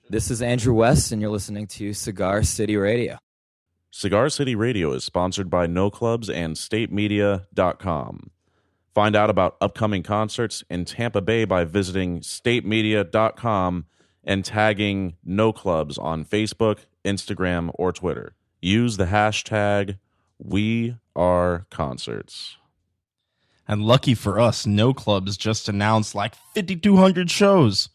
This is Andrew West, and you're listening to Cigar City Radio. Cigar City Radio is sponsored by No Clubs and StateMedia.com. Find out about upcoming concerts in Tampa Bay by visiting StateMedia.com and tagging No Clubs on Facebook, Instagram, or Twitter. Use the hashtag #WeAreConcerts. And lucky for us, No Clubs just announced like 5,200 shows.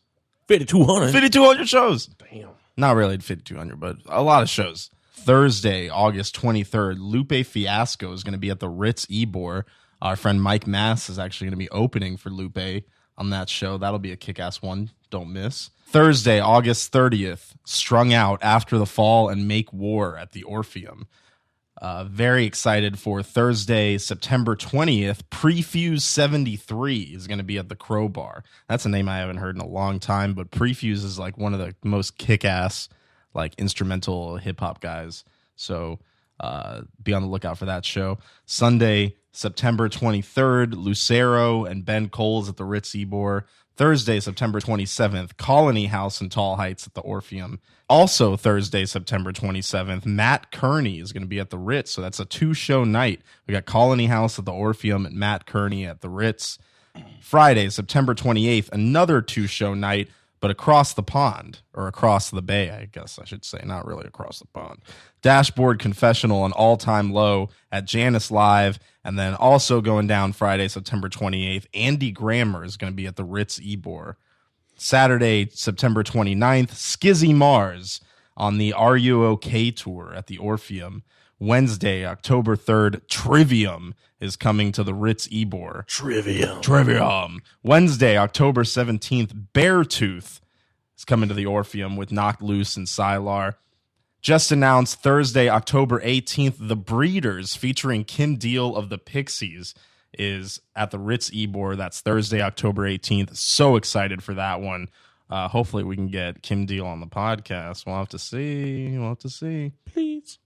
5,200? 5,200 shows. Damn. Not really 5,200, but a lot of shows. Thursday, August 23rd, Lupe Fiasco is going to be at the Ritz Ybor. Our friend Mike Mass is actually going to be opening for Lupe on that show. That'll be a kick-ass one. Don't miss. Thursday, August 30th, Strung Out, After the Fall, and Make War at the Orpheum. Very excited for Thursday, September 20th. Prefuse 73 is going to be at the Crowbar. That's a name I haven't heard in a long time, but Prefuse is like one of the most kick-ass like instrumental hip-hop guys. So be on the lookout for that show. Sunday, September 23rd, Lucero and Ben Coles at the Ritz Ybor. Thursday, September 27th, Colony House in Tall Heights at the Orpheum. Also Thursday, September 27th, Matt Kearney is going to be at the Ritz. So that's a 2-show night. We got Colony House at the Orpheum and Matt Kearney at the Ritz. Friday, September 28th, another 2-show night, but across the pond, or across the bay, I guess I should say, not really across the pond. Dashboard Confessional and All Time Low at Janice Live. And then also going down Friday, September 28th, Andy Grammer is going to be at the Ritz Ybor. Saturday, September 29th, Skizzy Mars on the Are You OK tour at the Orpheum. Wednesday, October 3rd, Trivium is coming to the Ritz Ybor. Trivium. Wednesday, October 17th, Beartooth is coming to the Orpheum with Knocked Loose and Sylar. Just announced Thursday, October 18th, The Breeders featuring Kim Deal of the Pixies is at the Ritz Ybor. That's Thursday, October 18th. So excited for that one. Hopefully we can get Kim Deal on the podcast. We'll have to see. Please.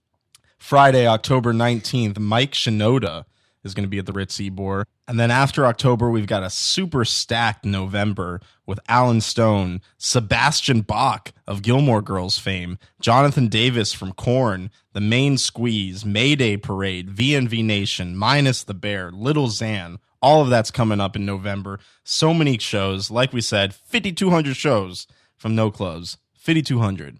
Friday, October 19th, Mike Shinoda is going to be at the Ritz Ybor. And then after October, we've got a super stacked November with Alan Stone, Sebastian Bach of Gilmore Girls fame, Jonathan Davis from Korn, The Main Squeeze, Mayday Parade, VNV Nation, Minus the Bear, Little Xan. All of that's coming up in November. So many shows. Like we said, 5,200 shows from No Clubs. 5,200.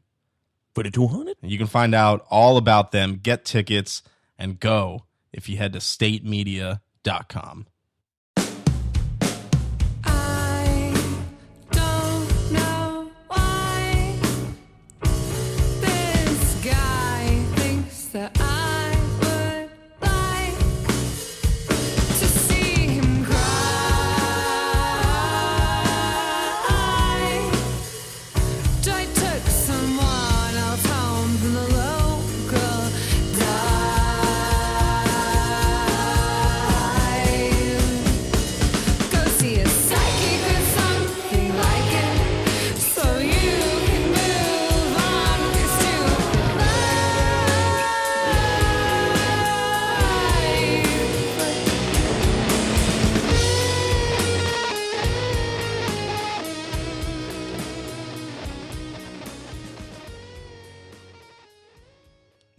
5,200? You can find out all about them, get tickets, and go if you head to statemedia.com. I don't know why this guy thinks that I would like to see him cry. I took someone else home from the local dive. Go see a psychic or something like it, so you can move on with your stupid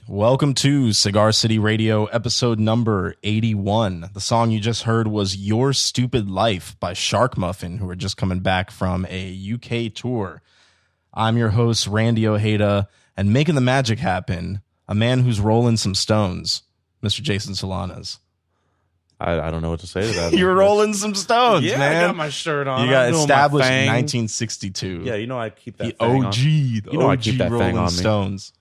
Welcome to Cigar City Radio, episode number 81. The song you just heard was Your Stupid Life by Shark Muffin, who are just coming back from a UK tour. I'm your host, Randy Ojeda, and making the magic happen, a man who's rolling some stones, Mr. Jason Solanas. I don't know what to say to that. You're rolling some stones, Yeah, man. I got my shirt on. You got I'm doing my established in thing. 1962. Yeah, you know I keep that The thing OG, on. the You know I OG keep that thing Rolling on me. Stones.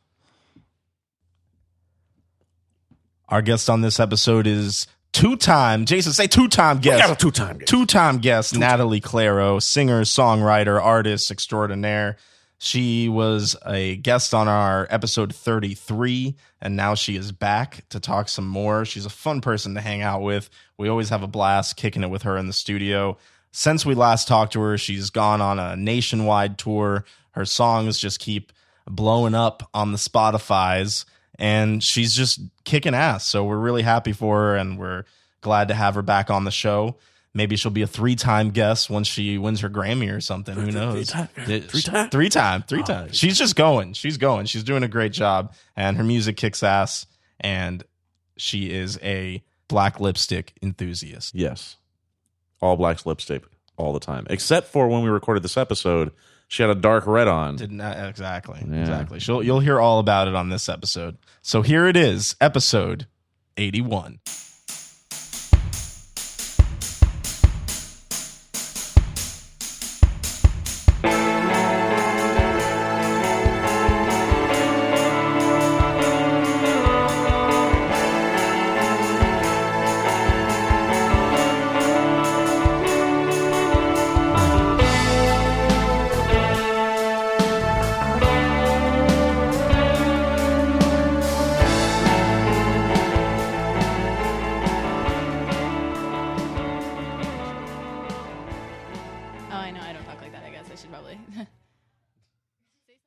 Our guest on this episode is two-time, Jason, say two-time guest. We got a two-time guest. Two-time guest, Natalie Claro, singer, songwriter, artist extraordinaire. She was a guest on our episode 33, and now she is back to talk some more. She's a fun person to hang out with. We always have a blast kicking it with her in the studio. Since we last talked to her, she's gone on a nationwide tour. Her songs just keep blowing up on the Spotifys, and she's just kicking ass. So we're really happy for her, and we're glad to have her back on the show. Maybe she'll be a 3-time guest once she wins her Grammy or something. Who knows? Three times. She's just going. She's going. She's doing a great job, and her music kicks ass. And she is a black lipstick enthusiast. Yes. All black lipstick all the time. Except for when we recorded this episode, she had a dark red on. Exactly. Yeah. Exactly. You'll hear all about it on this episode. So here it is, episode 81.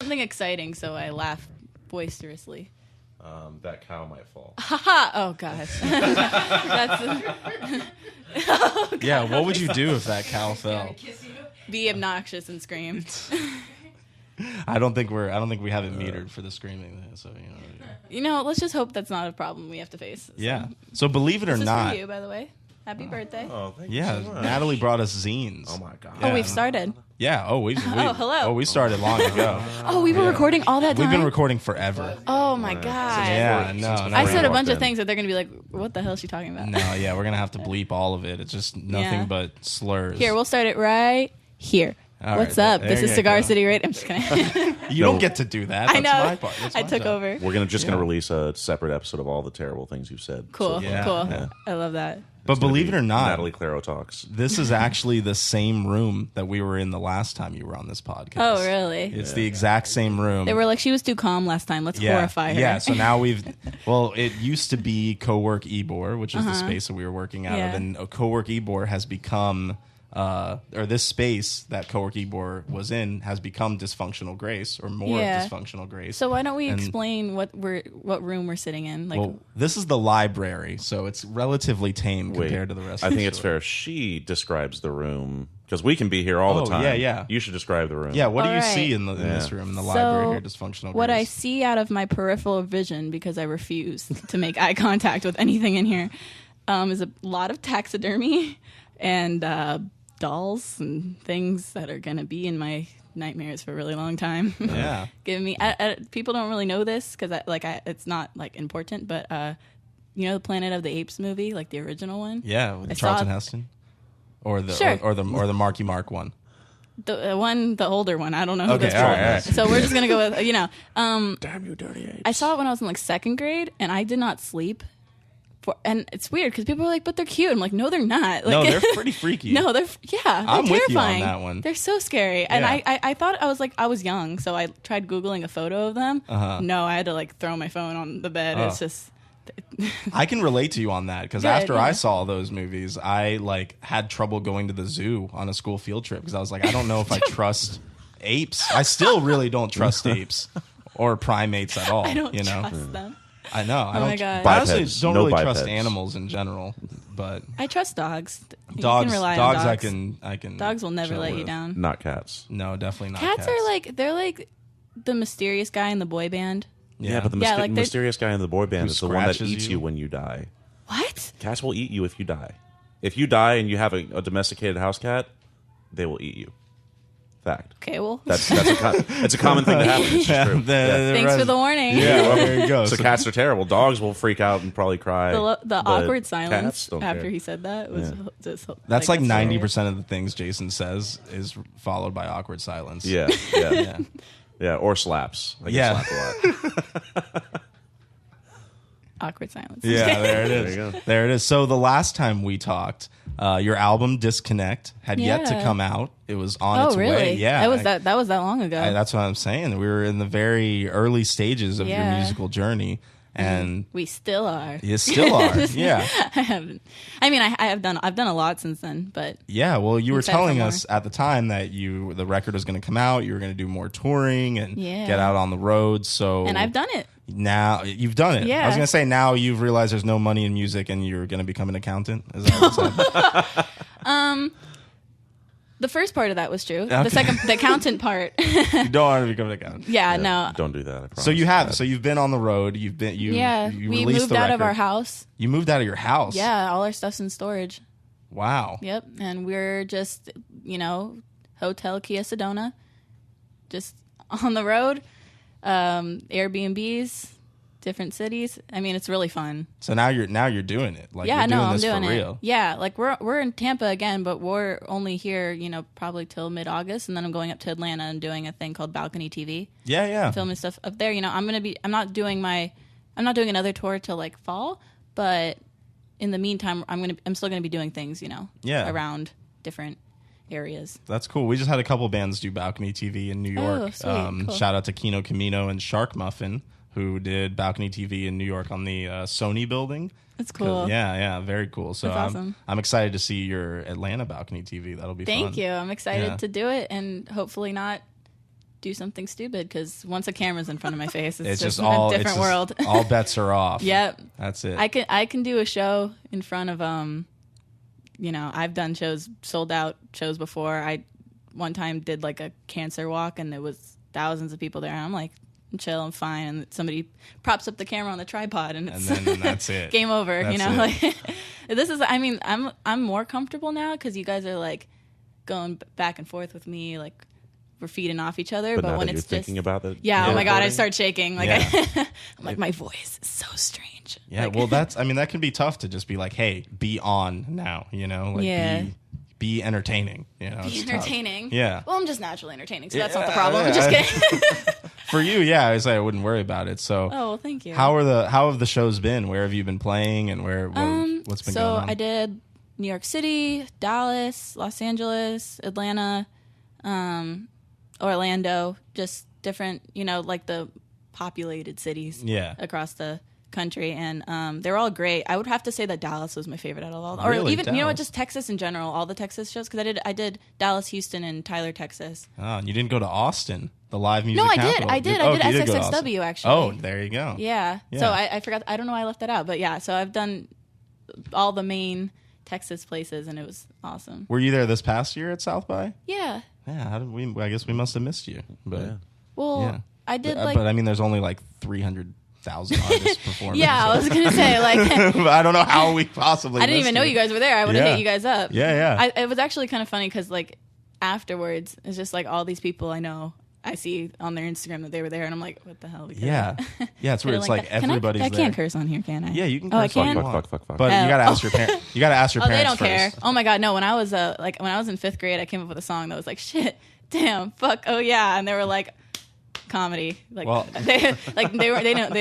Something exciting, so I laugh boisterously. That cow might fall. Haha! Oh gosh. Yeah, what would you do if that cow fell? Be obnoxious and scream. I don't think we have it metered for the screaming. So Let's just hope that's not a problem we have to face. So. Yeah. So believe it or This is not, for you, by the way. Happy birthday. Oh, thank you yeah, so much. Natalie brought us zines. Oh, my God. Oh, we've started. Yeah. Oh, hello. Oh, we started long ago. Oh, we were recording all that time? We've been recording forever. Oh, my God. Yeah. No. I said a walked bunch of in. things that they're going to be like, what the hell is she talking about? No. Yeah, we're gonna have to bleep all of it. It's just nothing Yeah. but slurs. Here, we'll start it right here. All What's right, up? there This is you Cigar go. City Radio. I'm just kidding. You don't get to do that. That's I know. my part. That's I my took job. over. We're gonna release a separate episode of all the terrible things you've said. Cool. So, Yeah. Cool. Yeah. I love that. But it's gonna believe be it or not, Natalie Claro talks. this is actually the same room that we were in the last time you were on this podcast. Oh, really? It's the exact same room. They were like, she was too calm last time. Let's horrify her. Yeah, so now it used to be Co-work Ybor, which is the space that we were working out of, Yeah. and Co-work Ybor has become, or this space that Co-work Ybor was in has become Dysfunctional Grace, or more Yeah. Dysfunctional Grace. So why don't we And- explain what room we're sitting in? Like, Well, this is the library, so it's relatively tame compared to the rest I of think the it's store. fair. She describes the room because we can be here all Oh, the time. yeah, yeah. You should describe the room. Yeah, what do you All right. see in this room, in the library here, Dysfunctional what I Grace? see out of my peripheral vision, because I refuse to make eye contact with anything in here, is a lot of taxidermy and dolls and things that are going to be in my nightmares for a really long time. Yeah. Give me. People don't really know this because it's not like important, but the Planet of the Apes movie, like the original one. Yeah, with I Charlton saw- Heston, or the Sure. or the Marky Mark one. The older one. I don't know who Okay, this all one right, is. So we're just gonna go with Damn you, dirty apes. I saw it when I was in like second grade, and I did not sleep. And it's weird because people are like, "But they're cute." I'm like, "No, they're not." Like, No, they're pretty freaky. No, they're I'm with you on terrifying. that one. They're so scary, and Yeah. I thought I was young, so I tried googling a photo of them. No, I had to like throw my phone on the bed. It's just I can relate to you on that because Good, after yeah. I saw those movies, I like had trouble going to the zoo on a school field trip because I was like, I don't know if I trust apes. I still really don't trust apes or primates at all. I don't you know, trust them. I know. I Oh don't. my God. I honestly Bipeds. don't No really trust bipeds. animals in general, but I trust dogs. You dogs. can rely Dogs, on I dogs. can. Dogs will never chill let you with. down. Not cats. No, definitely not. Cats are like the mysterious guy in the boy band. Yeah, but the Yeah, like they're- mysterious guy in the boy band Who is the one that scratches eats you? you when you die. What? Cats will eat you if you die. If you die and you have a domesticated house cat, they will eat you. Fact. Okay, well, It's a common thing to happen. It's just true. Yeah. thanks for the warning. Yeah, well, there you go. So cats are terrible. Dogs will freak out and probably cry. The but awkward cats silence don't after care. he said that was just That's like hilarious. 90% of the things Jason says is followed by awkward silence. Yeah, yeah. Or slaps. I get Yeah. slapped a lot. Awkward silence. Yeah, there it is. There you go. There it is. So the last time we talked, your album Disconnect had yet to Yeah. come out. It was on Oh, its really? way. Yeah, That was that long ago. That's what I'm saying. We were in the very early stages of your Yeah. musical journey, and we still are. you still are. Yeah, I haven't. I mean, I've done a lot since then, but yeah. Well, you were Excited for telling more. us at the time that the record was going to come out. You were going to do more touring and Yeah. get out on the road. So and I've done it. now you've done it. Yeah. I was going to say now you've realized there's no money in music and you're going to become an accountant. Is that what's happening? The first part of that was true. Okay. The accountant part. You don't want to become an accountant. Yeah, no. Don't do that. I promise. So you have. So you've been on the road. You've been. You We released moved the out of record. our house. You moved out of your house. Yeah, all our stuff's in storage. Wow. Yep, and we're just, Hotel Kia Sedona, just on the road, Airbnbs, different cities. I mean, it's really fun. So now you're doing it. Like Yeah, you're doing I'm this doing for it. real. Yeah, like we're in Tampa again, but we're only here, probably till mid-August, and then I'm going up to Atlanta and doing a thing called Balcony TV, Yeah, yeah. filming stuff up there. I'm not doing another tour till like fall, but in the meantime, I'm still gonna be doing things, Yeah. around different areas. That's cool. We just had a couple bands do Balcony TV in New York. sweet. Cool. Shout out to Kino Camino and Shark Muffin, who did Balcony TV in New York on the Sony building. That's cool. Yeah, very cool. So That's awesome. I'm excited to see your Atlanta Balcony TV. That'll be fun. Thank you. I'm excited Yeah. to do it and hopefully not do something stupid, because once a camera's in front of my face, it's just all a different world. all bets are off. Yep. That's it. I can do a show in front of I've done sold out shows before. I one time did like a cancer walk and there was thousands of people there. And I'm like, I'm chill, I'm fine, and somebody props up the camera on the tripod and it's then that's it. game over. That's Like this is. I mean, I'm more comfortable now because you guys are like going back and forth with me, like we're feeding off each other. But But now when that it's you're just thinking about it, yeah, oh my god, I recording, start shaking. Like Yeah. I'm like, my voice is so strange. Yeah, Like, well, that can be tough to just be like, hey, be on now, Like Yeah. be entertaining, be it's tough. entertaining. Yeah. Well, I'm just naturally entertaining, so that's not the Yeah, problem. yeah. Just kidding. For you, yeah, I say I wouldn't worry about it. So, Oh, well, thank you. how have the shows been? Where have you been playing, and what's been so going on? I did New York City, Dallas, Los Angeles, Atlanta, Orlando, just different, like the populated cities Yeah. across the country, and they were all great. I would have to say that Dallas was my favorite out of all, Really? or even Dallas? just Texas in general, all the Texas shows, because I did Dallas, Houston, and Tyler, Texas. Oh, and you didn't go to Austin, the live music No, I did. capital. I did. Oh, I did you go to Austin. SXSW actually. Oh, there you go. Yeah. Yeah. So I forgot. I don't know why I left that out, but yeah. So I've done all the main Texas places, and it was awesome. Were you there this past year at South by? Yeah. Yeah, how did we? I guess we must have missed you. But Yeah. Well, yeah. I did but I mean, there's only like 300,000 artists performing. yeah, I was gonna say like I don't know how we possibly. I didn't missed even know you guys were there. I would have Yeah. hit you guys up. Yeah. It was actually kind of funny because like afterwards, it's just like all these people I know. I see on their Instagram that they were there, and I'm like, what the hell? We Yeah, yeah. It's weird. It's like everybody's I there. can't curse on here, can I? Yeah, you can. Oh, I curse all you can? want. Fuck. But you gotta ask your parents. You gotta ask your Oh, parents they don't first. care. Oh my god, no. When I was when I was in 5th grade, I came up with a song that was like, shit, damn, fuck, oh yeah, and they were like, comedy. Like, Well- they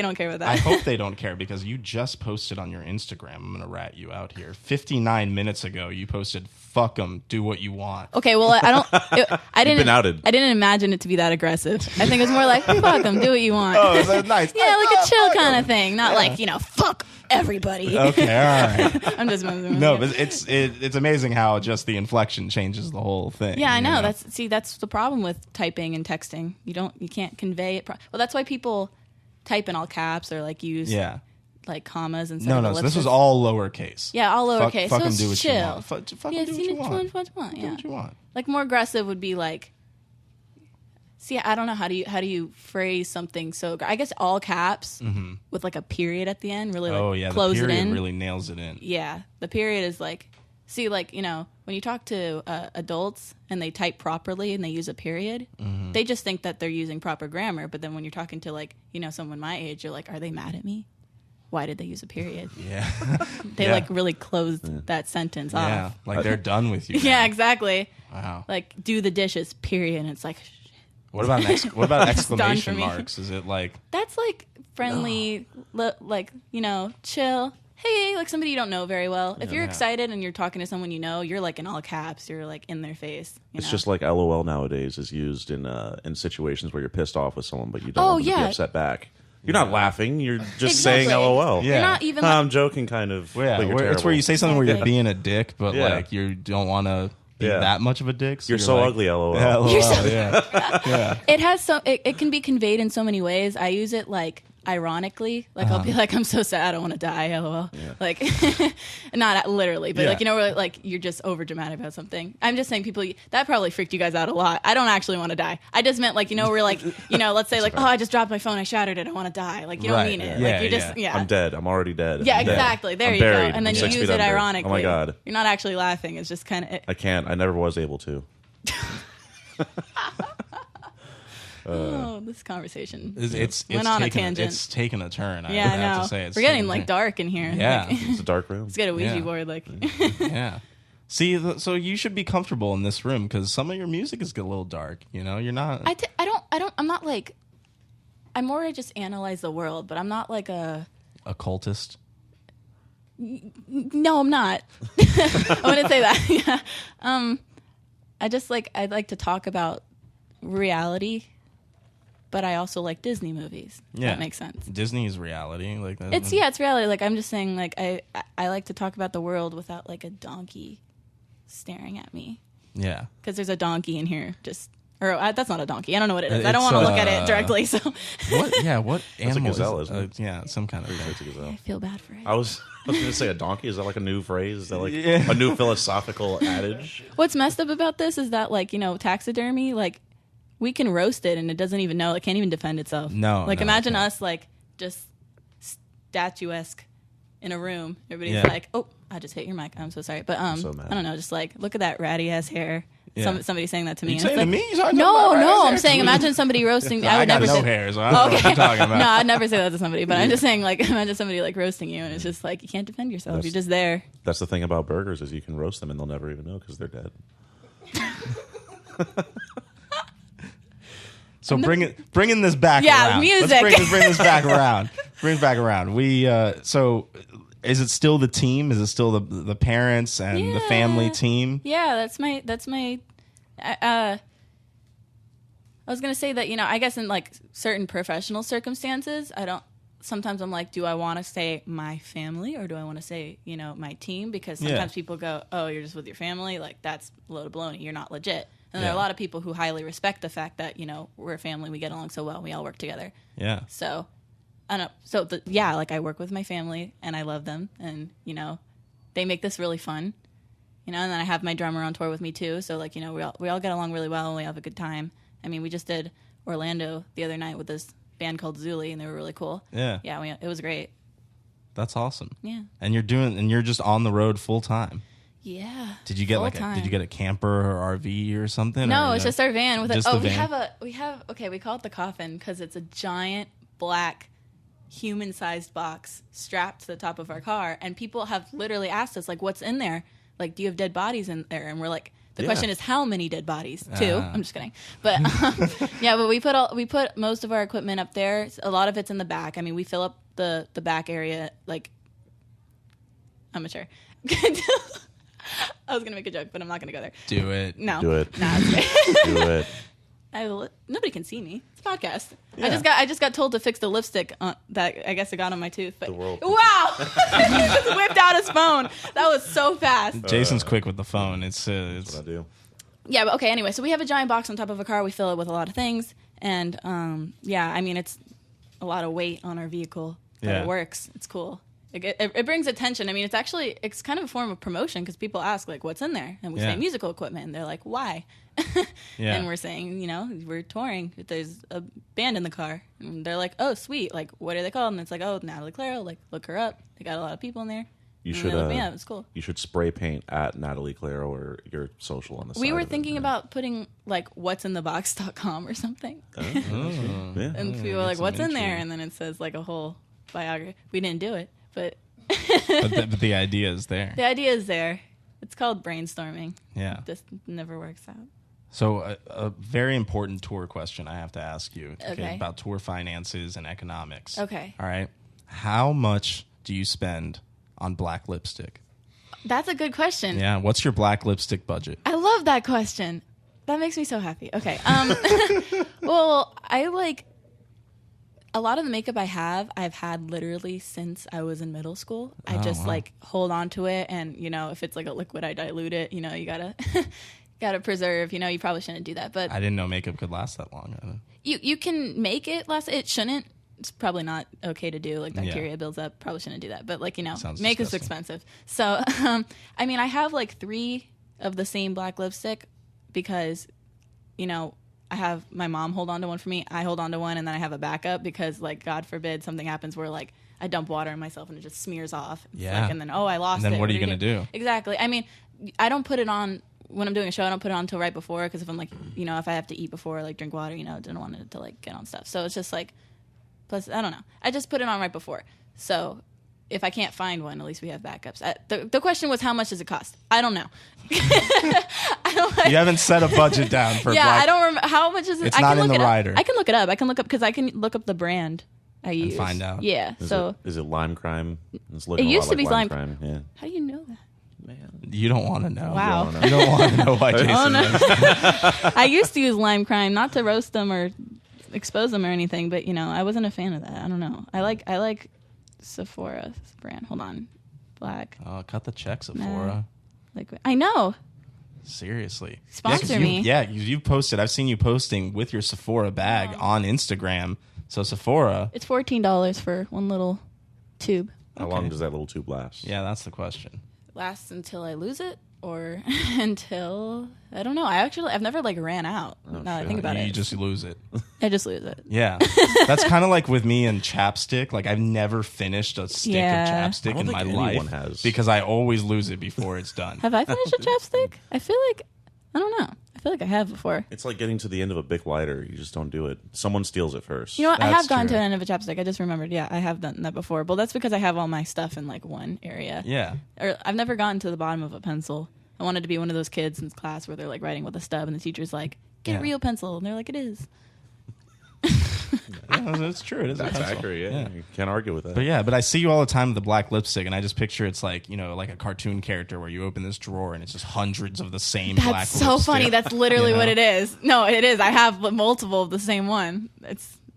don't care about that. I hope they don't care because you just posted on your Instagram. I'm gonna rat you out here. 59 minutes ago, you posted "fuck 'em, do what you want." Okay, well, I didn't. been outed. I didn't imagine it to be that aggressive. I think it was more like, fuck them, do what you want. Oh, is that nice? Yeah, like a chill kind of thing, not like fuck everybody. Okay, all right. I'm just messing No, with you. but it's amazing how just the inflection changes the whole thing. Yeah, I you know. That's the problem with typing and texting. You can't convey it. Well, that's why people type in all caps or like use like commas and stuff. No. So this was all lowercase. Yeah, all lowercase. Fuck so them, it's do what chill. you want. Fuck Yeah, them, do what you want. what you want. Do Yeah. what you want. Like more aggressive would be like. See, I don't know how do you phrase something so. I guess all caps with like a period at the end really like Oh yeah, close the period it in. really nails it in. Yeah, the period is like. See, like, when you talk to adults and they type properly and they use a period, they just think that they're using proper grammar. But then when you're talking to, like, someone my age, you're like, are they mad at me? Why did they use a period? Yeah. They, Yeah. like, really closed that sentence Yeah, off. like they're done with you. Yeah, now. exactly. Wow. Like, do the dishes, period. And it's like, What about what about It's done for exclamation me. marks? Is it like that's, like, friendly, like, chill. Hey, like somebody you don't know very well. If you're excited and you're talking to someone you're like in all caps. You're like in their face. It's just like LOL nowadays is used in situations where you're pissed off with someone, but you don't Oh, want them to be yeah. upset back. You're not laughing. You're just Exactly. saying LOL. Yeah. You're not even. Huh, Like, I'm joking, kind of. yeah, but you're it's where terrible. you say something where you're Exactly. being a dick, but Yeah. like you don't want to be Yeah. that much of a dick. You're so like, ugly, LOL. Yeah, LOL, You're so- yeah. it has it can be conveyed in so many ways. I use it like ironically. Like I'll be like, I'm so sad, I want to die, lol. Like not literally, but like, you know, where, like you're just over dramatic about something. I'm just saying people that probably freaked you guys out a lot. I don't actually want to die. I just meant like, you know, we're like, you know, let's say like, oh, I just dropped my phone, I shattered it, I want to die. Like you don't mean it. Like you're just I'm dead. I'm already dead. Yeah, I'm dead. exactly. There I'm you buried. go. And then I'm you 6 use feet it under. ironically. Oh my God. You're not actually laughing. It's just kind of I can't. I never was able to. oh, this conversation It's went on a taken tangent. It's taken a turn. I Yeah, I have know. to say, it's We're getting taken a like turn. dark in here. Yeah. Like, It's a dark room. let's get a Ouija Yeah. board. Like, Yeah. See, so you should be comfortable in this room because some of your music is a little dark. You know, you're not. I'm not like, I more just analyze the world, but I'm not like a Occultist. No, I'm not. I wouldn't say that. Yeah. I'd like to talk about reality, but I also like Disney movies. If that makes sense. Disney's reality, like that. It's reality. Like I'm just saying, like I like to talk about the world without like a donkey staring at me. Yeah. Because there's a donkey in here. That's not a donkey. I don't know what it is. I don't want to look at it directly. So What? Yeah. What animal? gazelle, isn't it? Yeah, some kind of. It's a gazelle. I feel bad for it. I was going to say a donkey. Is that like a new phrase? Is that like a new philosophical adage? What's messed up about this is that, like, you know, taxidermy, like, we can roast it and it doesn't even know. It can't even defend itself. No. Like, no, imagine okay. us, like, just statuesque in a room. Everybody's Yeah. like, oh, I just hit your mic. I'm so sorry. But, so mad. I don't know. Just, like, look at that ratty-ass hair. Yeah. Somebody saying that to me. You and saying it's to like, me? You talking no, about no. right I'm saying, there? imagine somebody roasting me. I I would got never no say hair, so I don't know what you're talking about. No, I'd never say that to somebody. But I'm just saying, like, imagine somebody, like, roasting you and it's just like, you can't defend yourself. You're just there. That's the thing about burgers is you can roast them and they'll never even know because they're dead. So bringing this back Yeah, around. music. Let's bring this back around. Bring it back around. So is it still the team? Is it still the parents and the family team? Yeah, that's my I was going to say that, you know, I guess in like certain professional circumstances, sometimes I'm like, do I want to say my family or do I want to say, you know, my team? Because sometimes people go, oh, you're just with your family. Like, that's a load of baloney. You're not legit. And there are a lot of people who highly respect the fact that, you know, we're a family. We get along so well. We all work together. Yeah. So, I don't know. So, like, I work with my family and I love them. And, you know, they make this really fun. You know, and then I have my drummer on tour with me too. So, like, you know, we all get along really well and we have a good time. I mean, we just did Orlando the other night with this band called Zuli, and they were really cool. Yeah. Yeah, it was great. That's awesome. Yeah. And you're just on the road full time. Yeah. Did you get Full-time. a camper or RV or something? No, or, it's just our van with just it. the Oh, van? we call it the coffin because it's a giant black human-sized box strapped to the top of our car, and people have literally asked us, like, what's in there? Like, do you have dead bodies in there? And we're like, the question is how many dead bodies? 2. I'm just kidding. But yeah, but we put most of our equipment up there. A lot of it's in the back. I mean, we fill up the back area like amateur. I was gonna make a joke, but I'm not gonna go there. Do it. No, Do it. Nah, it's okay. Do it. Nobody can see me. It's a podcast. I just got told to fix the lipstick that I guess I got on my tooth. But The world. wow, he just whipped out his phone. That was so fast. Jason's quick with the phone. It's That's what I do. Yeah, but okay. Anyway, so we have a giant box on top of a car. We fill it with a lot of things, and yeah, I mean it's a lot of weight on our vehicle, but Yeah. it works. It's cool. It brings attention. I mean, it's kind of a form of promotion because people ask like, "What's in there?" And we say musical equipment, and they're like, "Why?" Yeah. And we're saying, you know, we're touring. There's a band in the car, and they're like, "Oh, sweet! Like, what are they called?" And it's like, "Oh, Natalie Claro. Like, look her up. They got a lot of people in there." You And should. they're like, yeah, it's cool. You should spray paint at Natalie Claro or your social on the side. We were of it. thinking about putting like what'sinthebox.com or something. Yeah. And people were like, some what's in there? intrigue. And then it says like a whole biography. We didn't do it, but but the idea is there. the idea is there. It's called brainstorming. Yeah. This never works out. So a very important tour question I have to ask you Okay. about tour finances and economics. Okay. All right. How much do you spend on black lipstick? That's a good question. Yeah. What's your black lipstick budget? I love that question. That makes me so happy. Okay. Well, I like a lot of the makeup I've had literally since I was in middle school. I just like hold on to it, and you know, if it's like a liquid, I dilute it. You know, you gotta preserve. You know, you probably shouldn't do that, but I didn't know makeup could last that long. you can make it last. It shouldn't it's probably not okay to do. Like bacteria builds up. Probably shouldn't do that. But like, Sounds makeup's disgusting. expensive. So, I mean, I have like 3 of the same black lipstick because, I have my mom hold on to one for me. I hold on to one, and then I have a backup because, like, God forbid something happens where, like, I dump water on myself and it just smears off. It's Yeah. like, and then, I lost it. And then what are you going to do? Exactly. I mean, I don't put it on when I'm doing a show. I don't put it on until right before because if I'm like, if I have to eat before, like drink water, I don't want it to like get on stuff. So it's just like, plus, I don't know. I just put it on right before. So if I can't find one, at least we have backups. The question was, how much does it cost? I don't know. You haven't set a budget down for I don't remember how much is it. It's I not can in look the it up. rider. I can look it up. I can look up because I can look up the brand I use. find out. Yeah. Is it Lime Crime? It's It looking a used lot to be like Lime Lime- Crime. Yeah. how do you know that? You don't want to know. Wow. You don't want to know why Jason Oh, no. knows. I used to use Lime Crime, not to roast them or expose them or anything, but I wasn't a fan of that. I don't know. I like Sephora's brand. Hold on, black. Oh, cut the check, Sephora. I know. Seriously. Sponsor 'cause me. You've posted. I've seen you posting with your Sephora bag on Instagram. So Sephora. It's $14 for one little tube. How long does that little tube last? Yeah, that's the question. Lasts until I lose it or until I don't know. I've never like ran out. Now that I think about you it, just lose it. I just lose it. Yeah. That's kind of like with me and chapstick. Like I've never finished a stick Yeah. of I chapstick don't in my think life anyone has. because I always lose it before it's done. Have I finished a chapstick? I feel like I don't know. I feel like I have before. It's like getting to the end of a Bic lighter. You just don't do it. Someone steals it first. You know what? I That's have gone true. to the end of a chapstick. I just remembered. Yeah, I have done that before. But that's because I have all my stuff in like one area. Yeah. Or I've never gotten to the bottom of a pencil. I wanted to be one of those kids in class where they're like writing with a stub and the teacher's like, get Yeah. a real pencil. And they're like, it is. Yeah, that's true. It is a That's pencil. accurate. Yeah. You can't argue with that. But I see you all the time with the black lipstick, and I just picture it's like, like a cartoon character where you open this drawer and it's just hundreds of the same black That's so lipstick. funny. That's literally You know? what it is. No, it is. I have multiple of the same one.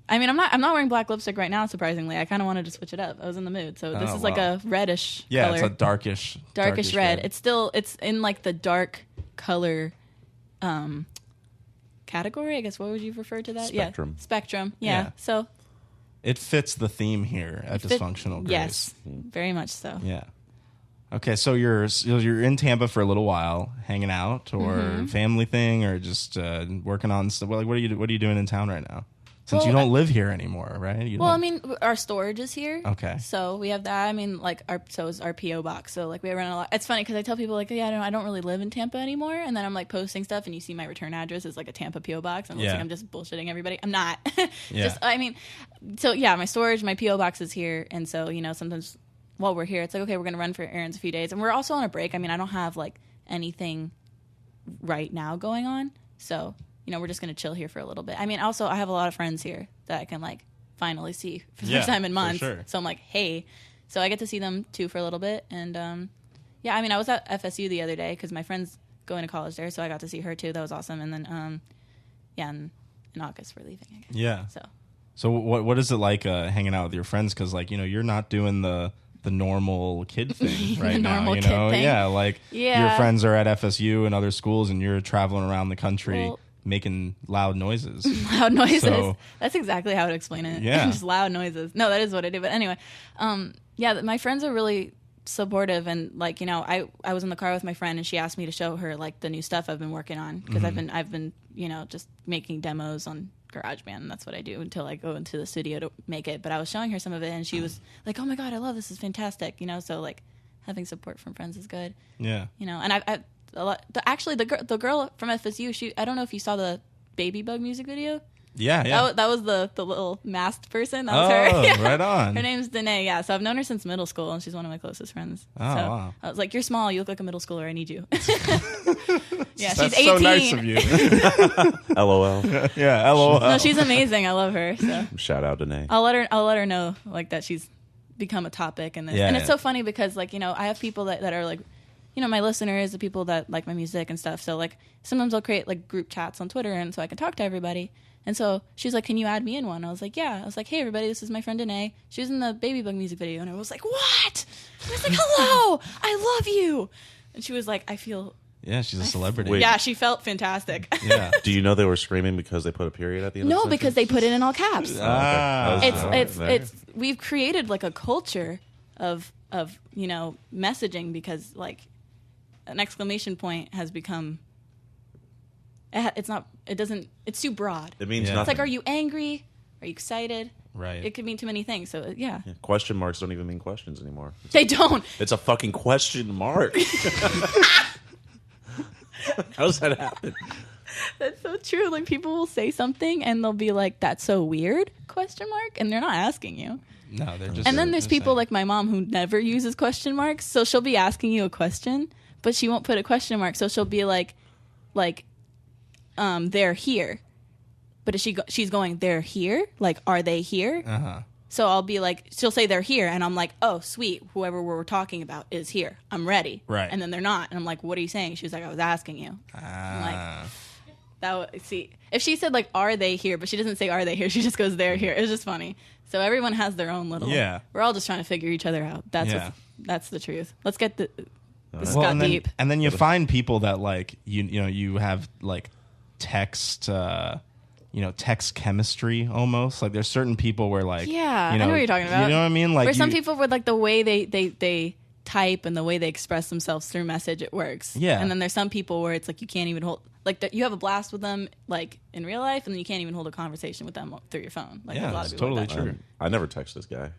I'm not wearing black lipstick right now, surprisingly. I kind of wanted to switch it up. I was in the mood. So this Oh, is like wow. a reddish Yeah, color. it's a darkish red. It's in like the dark color category, I guess. What would you refer to that? Spectrum. Yeah. Spectrum. Yeah. Yeah. So It fits the theme here at Dysfunctional Grace. yes, very much so. Yeah. Okay, so you're in Tampa for a little while, hanging out, or Mm-hmm. family thing, or just working on stuff. What are you doing in town right now? Since you Well, don't live here anymore, right? You Well, I don't- mean, our storage is here. Okay. So we have that. I mean, like so is our PO box. So like we run a lot. It's funny because I tell people like, yeah, I don't really live in Tampa anymore, and then I'm like posting stuff, and you see my return address is like a Tampa PO box, and it looks Yeah. like I'm just bullshitting everybody. I'm not. Yeah. So yeah, my storage, my PO box is here, and so sometimes while we're here, it's like okay, we're gonna run for errands a few days, and we're also on a break. I mean, I don't have like anything right now going on, so we're just gonna chill here for a little bit. I mean, also I have a lot of friends here that I can like finally see for the Yeah, first time in for months. sure. So I'm like, hey, so I get to see them too for a little bit, and yeah, I mean, I was at FSU the other day because my friend's going to college there, so I got to see her too. That was awesome, and then yeah, in August we're leaving. I guess. yeah. So So what is it like hanging out with your friends? Because you're not doing the normal kid thing right now. normal kid thing. Yeah, like Yeah. your friends are at FSU and other schools, and you're traveling around the country Well- making loud noises. loud noises. So- That's exactly how to explain it. Yeah. Just loud noises. No, that is what I do. But anyway, yeah, my friends are really supportive, and like I was in the car with my friend, and she asked me to show her like the new stuff I've been working on because Mm-hmm. I've been just making demos on GarageBand, and that's what I do until I go into the studio to make it. But I was showing her some of it, and she was like, "Oh my god, I love this! Is fantastic!" So like having support from friends is good. Yeah. And I a lot. Actually, the girl from FSU, I don't know if you saw the Baby Bug music video. Yeah. That was the little masked person. That was Oh, her. Yeah. right on. Her name's Danae. Yeah, so I've known her since middle school, and she's one of my closest friends. Oh, so wow. I was like, "You're small. You look like a middle schooler. I need you." Yeah, That's she's 18. so nice of you. LOL. Yeah, LOL. No, she's amazing. I love her. So Shout out to Nate. I'll let her know like that she's become a topic in this. Yeah, And it's yeah. so funny because like I have people that are like my listeners, the people that like my music and stuff. So like sometimes I'll create like group chats on Twitter, and so I can talk to everybody. And so she's like, "Can you add me in one?" I was like, "Yeah." I was like, "Hey everybody, this is my friend Danae. She was in the Baby Bug music video." And I was like, "What?" I was like, "Hello, I love you." And she was like, "I feel Yeah, she's a celebrity. Wait. Yeah, she felt fantastic. Yeah. Do you know they were screaming because they put a period at the end? No, of the because they put it in all caps. Ah. It's we've created like a culture of messaging because like an exclamation point has become it's too broad. It means Yeah. nothing. It's like, are you angry? Are you excited? Right. It could mean too many things. So yeah. Question marks don't even mean questions anymore. They don't. It's a fucking question mark. How does that happen? That's so true. Like people will say something and they'll be like, "That's so weird?" ? And they're not asking you. No, they're just. And then there's just people saying. like my mom who never uses question marks. So she'll be asking you a question, but she won't put a question mark. So she'll be like, they're here. But she's going, they're here? Like, are they here? Uh-huh. So I'll be like, she'll say they're here. And I'm like, oh, sweet. Whoever we're talking about is here. I'm ready. Right. And then they're not. And I'm like, what are you saying? She was like, I was asking you. I'm like, see, if she said like, are they here? But she doesn't say, are they here? She just goes, they're here. It's just funny. So everyone has their own little. Yeah. We're all just trying to figure each other out. That's the truth. Let's get this got and then, deep. And then you find people that like you have like text text chemistry almost. Like there's certain people where like Yeah, I know what you're talking about. You know what I mean? Like Where some people with like the way they type and the way they express themselves through message, it works. Yeah. And then there's some people where it's like you can't even hold you have a blast with them like in real life, and then you can't even hold a conversation with them through your phone. Like Yeah, there's a lot it's of people like totally that. true. I never text this guy.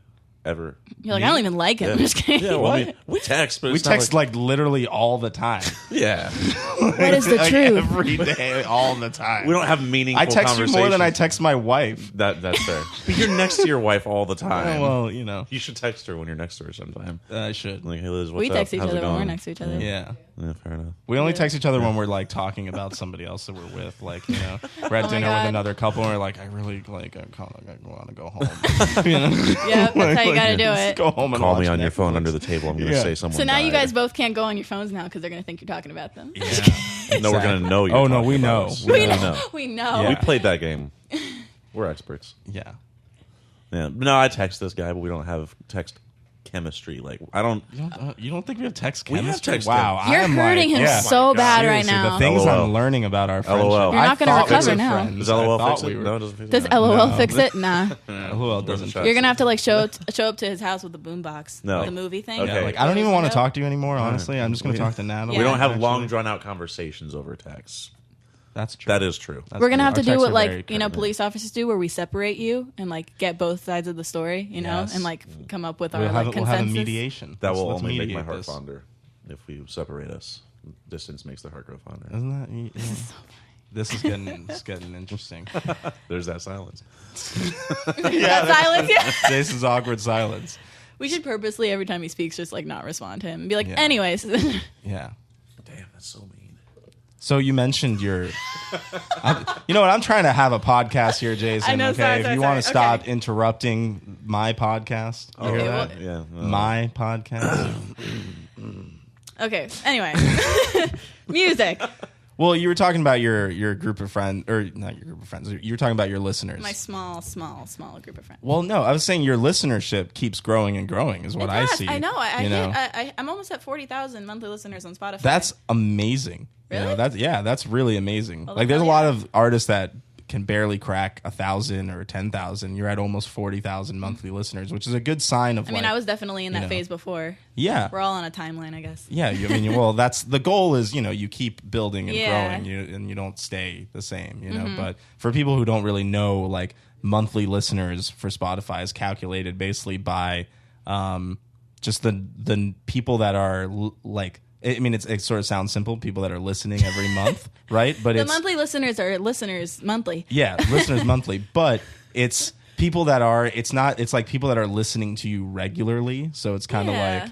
Ever. You're like, I don't even like him. I'm just kidding. Yeah, well, I mean, we text, but we it's not text like literally all the time. yeah. What is the Like, truth? every day, all the time. We don't have meaningful I text you more than I conversations. text my wife. That's fair. But you're next to your wife all the time. Well, you know, You should text her when you're next to her sometime. I should. Like, hey Liz, what's We up? text each How's it other when we're going? next to each other. Yeah. Yeah, fair enough. We only text each other when we're like talking about somebody else that we're with. Like, you know, we're at Oh my dinner with God. another couple and we're like, I really like, I want to go home. You know? Yeah, that's how you gotta do Just it. Go home and Call me watch on your phone Netflix. under the table. I'm going to Yeah. say someone So now you died. guys both can't go on your phones now because they're gonna think you're talking about them. Yeah. No, we're going to know you're Oh, no, talking we about know. us. We know. We know. Yeah. We played that game. We're experts. Yeah. Yeah. No, I text this guy, but we don't have text chemistry. Like, I don't. You don't think we have text We have chemistry? text wow. You're I am hurting like, him yeah. so bad right Seriously, now. The things LOL. I'm learning about our friendship. LOL. You're not gonna I thought we recover were now. friends. Does LOL I thought fix it? we were- No, it doesn't fix Does it. LOL No. fix it? Nah. LOL doesn't. You're You're gonna have to like show up to his house with a boombox. No. The movie thing. Okay. Like, I don't even want to talk to you anymore, honestly. I'm just going to talk to Natalie. We don't have actually. long, drawn out conversations over text. That's true. That is true. That's We're gonna true. have to Our do texts what are like very curt. police officers do, where we separate you and like get both sides of the story, Yes. and like come up with our We'll have, like we'll have a consensus. mediation. That will Let's only make my mediate heart this. fonder if we separate us. Distance makes the heart grow fonder. Isn't that? Yeah. This is getting interesting. There's that silence. That silence, yeah. Jason's awkward silence. We should purposely every time he speaks just like not respond to him and be like, Yeah. anyways. Yeah. Damn, that's so mean. So you mentioned your. You know what? I'm trying to have a podcast here, Jason. I know, Okay, sorry, if sorry, you want to sorry. stop Okay. interrupting my podcast, you Okay, hear well- that? Yeah. My podcast. Okay. Anyway, music. Well, you were talking about your group of friends, or not your group of friends. You were talking about your listeners. My small group of friends. Well, no, I was saying your listenership keeps growing and growing, is what I It does. see. I know. you know? I'm almost at 40,000 monthly listeners on Spotify. That's amazing. You know, Really? that's really amazing. Well, Like, there's a hell lot yeah. of artists that can barely crack 1,000 or 10,000. You're at almost 40,000 monthly listeners, which is a good sign of. I mean, like, I was definitely in that know. phase before. Yeah. We're all on a timeline, I guess. Yeah, well, that's the goal. Is you keep building and Yeah. growing, and you don't stay the same. You know, Mm-hmm. but for people who don't really know, like monthly listeners for Spotify is calculated basically by just the people that are like. I mean, it sort of sounds simple. People that are listening every month, right? But The it's monthly listeners are listeners monthly. yeah, listeners monthly, but it's people that are. It's not. It's like people that are listening to you regularly. So it's kind of Yeah. like.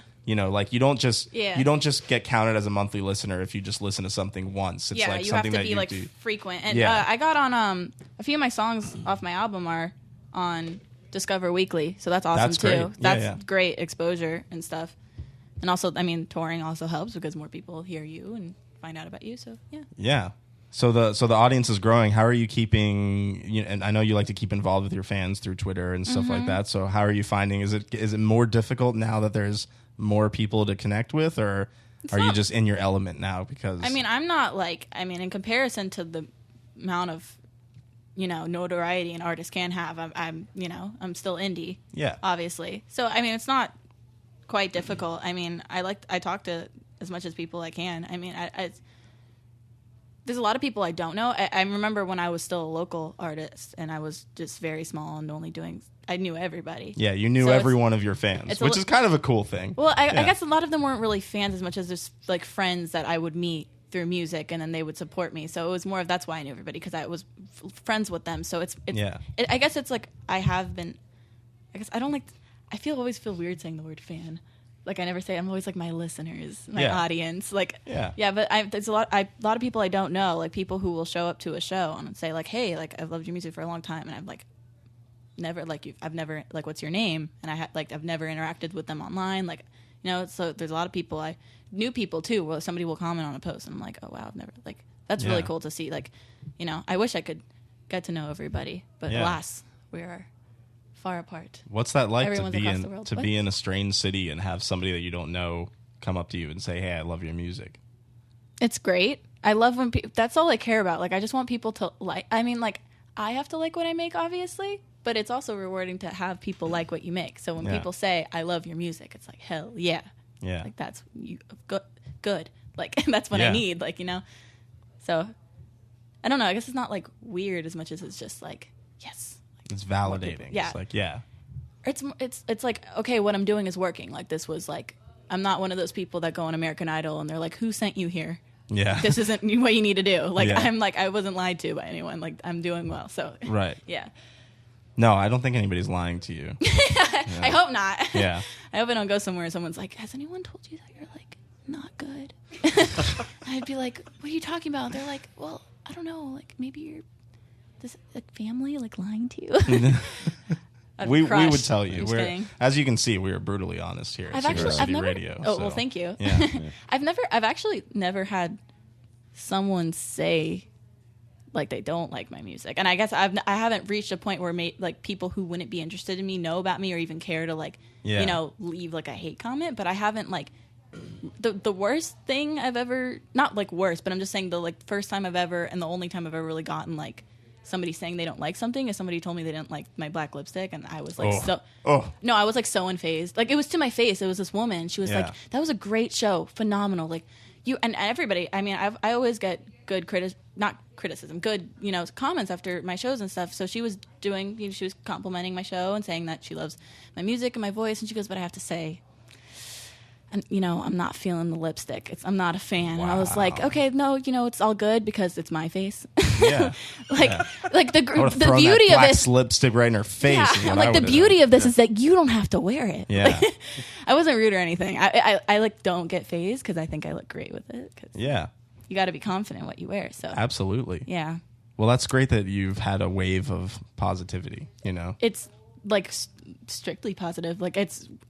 Like you don't just Yeah. you don't just get counted as a monthly listener if you just listen to something once. It's Yeah, like you have something to that be you like do. frequent. And Yeah. I got on a few of my songs off my album are on Discover Weekly, so that's awesome That's too. great. Yeah, That's yeah. great exposure and stuff. And also, I mean, touring also helps because more people hear you and find out about you. So yeah. Yeah. So the audience is growing. How are you keeping? And I know you like to keep involved with your fans through Twitter and stuff Mm-hmm. like that. So how are you finding? Is it more difficult now that there's more people to connect with, or Are you just in your element now? Because I mean, I'm not like, I mean, in comparison to the amount of, notoriety an artist can have, I'm I'm still indie. Yeah. Obviously. So, I mean, it's not quite difficult. I mean, I talk to as much as people I can. I mean, there's a lot of people I don't know. I remember when I was still a local artist and I was just very small and only I knew everybody. Yeah, you knew So every one of your fans, which is kind of a cool thing. Well, I guess a lot of them weren't really fans as much as just like friends that I would meet through music, and then they would support me. So it was more of that's why I knew everybody, because I was friends with them. So I guess it's like I guess I don't like. Always feel weird saying the word fan. Like I never say. I'm always like my listeners, my audience. Like but there's a lot of people I don't know. Like people who will show up to a show and say like, hey, like I've loved your music for a long time, and I'm like. Never like I've never like what's your name, and I've never interacted with them online, like so there's a lot of people new people too where somebody will comment on a post and I'm like, oh wow, I've never like that's really cool to see, like I wish I could get to know everybody, but alas we are far apart. What's that like Everyone's to be in a strange city and have somebody that you don't know come up to you and say, hey, I love your music? It's great. I love when that's all I care about. Like I just want people to like, I mean, like I have to like what I make, obviously, but it's also rewarding to have people like what you make. So when people say, I love your music, it's like, hell yeah. Yeah. Like, that's good. Like, that's what I need, like, So, I don't know. I guess it's not, like, weird as much as it's just, like, yes. Like, it's validating. Yeah. It's like, yeah. It's like, okay, what I'm doing is working. Like, this was, like, I'm not one of those people that go on American Idol and they're like, who sent you here? Yeah. This isn't what you need to do. Like, I'm like, I wasn't lied to by anyone. Like, I'm doing well. So, right. Yeah. No, I don't think anybody's lying to you. I hope not. Yeah. I hope I don't go somewhere and someone's like, has anyone told you that you're, like, not good? I'd be like, what are you talking about? They're like, well, I don't know. Like, maybe you're this family, like, lying to you? we would tell you. Kidding. As you can see, we are brutally honest here at Cigar City Radio. Oh, well, thank you. Yeah. I've actually never had someone say like they don't like my music, and I guess I haven't reached a point where like people who wouldn't be interested in me know about me or even care to like leave like a hate comment. But I haven't like the worst thing I've ever, not like worst, but I'm just saying the like first time I've ever and the only time I've ever really gotten like somebody saying they don't like something is somebody told me they didn't like my black lipstick, and I was like no, I was like so unfazed. Like it was to my face. It was this woman. She was like, that was a great show, phenomenal. Like you and everybody. I mean, I always get good good comments after my shows and stuff. So she was doing, she was complimenting my show and saying that she loves my music and my voice, and she goes, but I have to say, and I'm not feeling the lipstick. I'm not a fan. Wow. And I was like, okay, no, it's all good because it's my face. Yeah. like the beauty of this lipstick right in her face. Yeah. Like the beauty of this is that you don't have to wear it. Yeah. Like, I wasn't rude or anything. I like don't get phased because I think I look great with it. Yeah. You got to be confident in what you wear. So absolutely. Yeah. Well, that's great that you've had a wave of positivity. It's like strictly positive. Like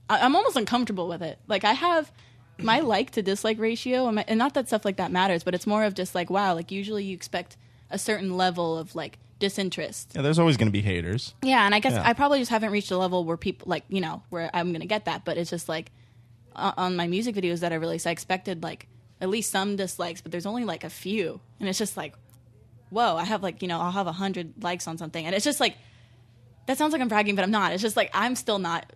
I'm almost uncomfortable with it. Like I have my like to dislike ratio, and not that stuff like that matters, but it's more of just like, wow, like usually you expect a certain level of like disinterest. Yeah, there's always going to be haters. Yeah, and I guess I probably just haven't reached a level where people like, where I'm going to get that. But it's just like on my music videos that I released, I expected like at least some dislikes, but there's only like a few, and it's just like, whoa, I have like, I'll have 100 likes on something, and it's just like, that sounds like I'm bragging, but I'm not. It's just like I'm still not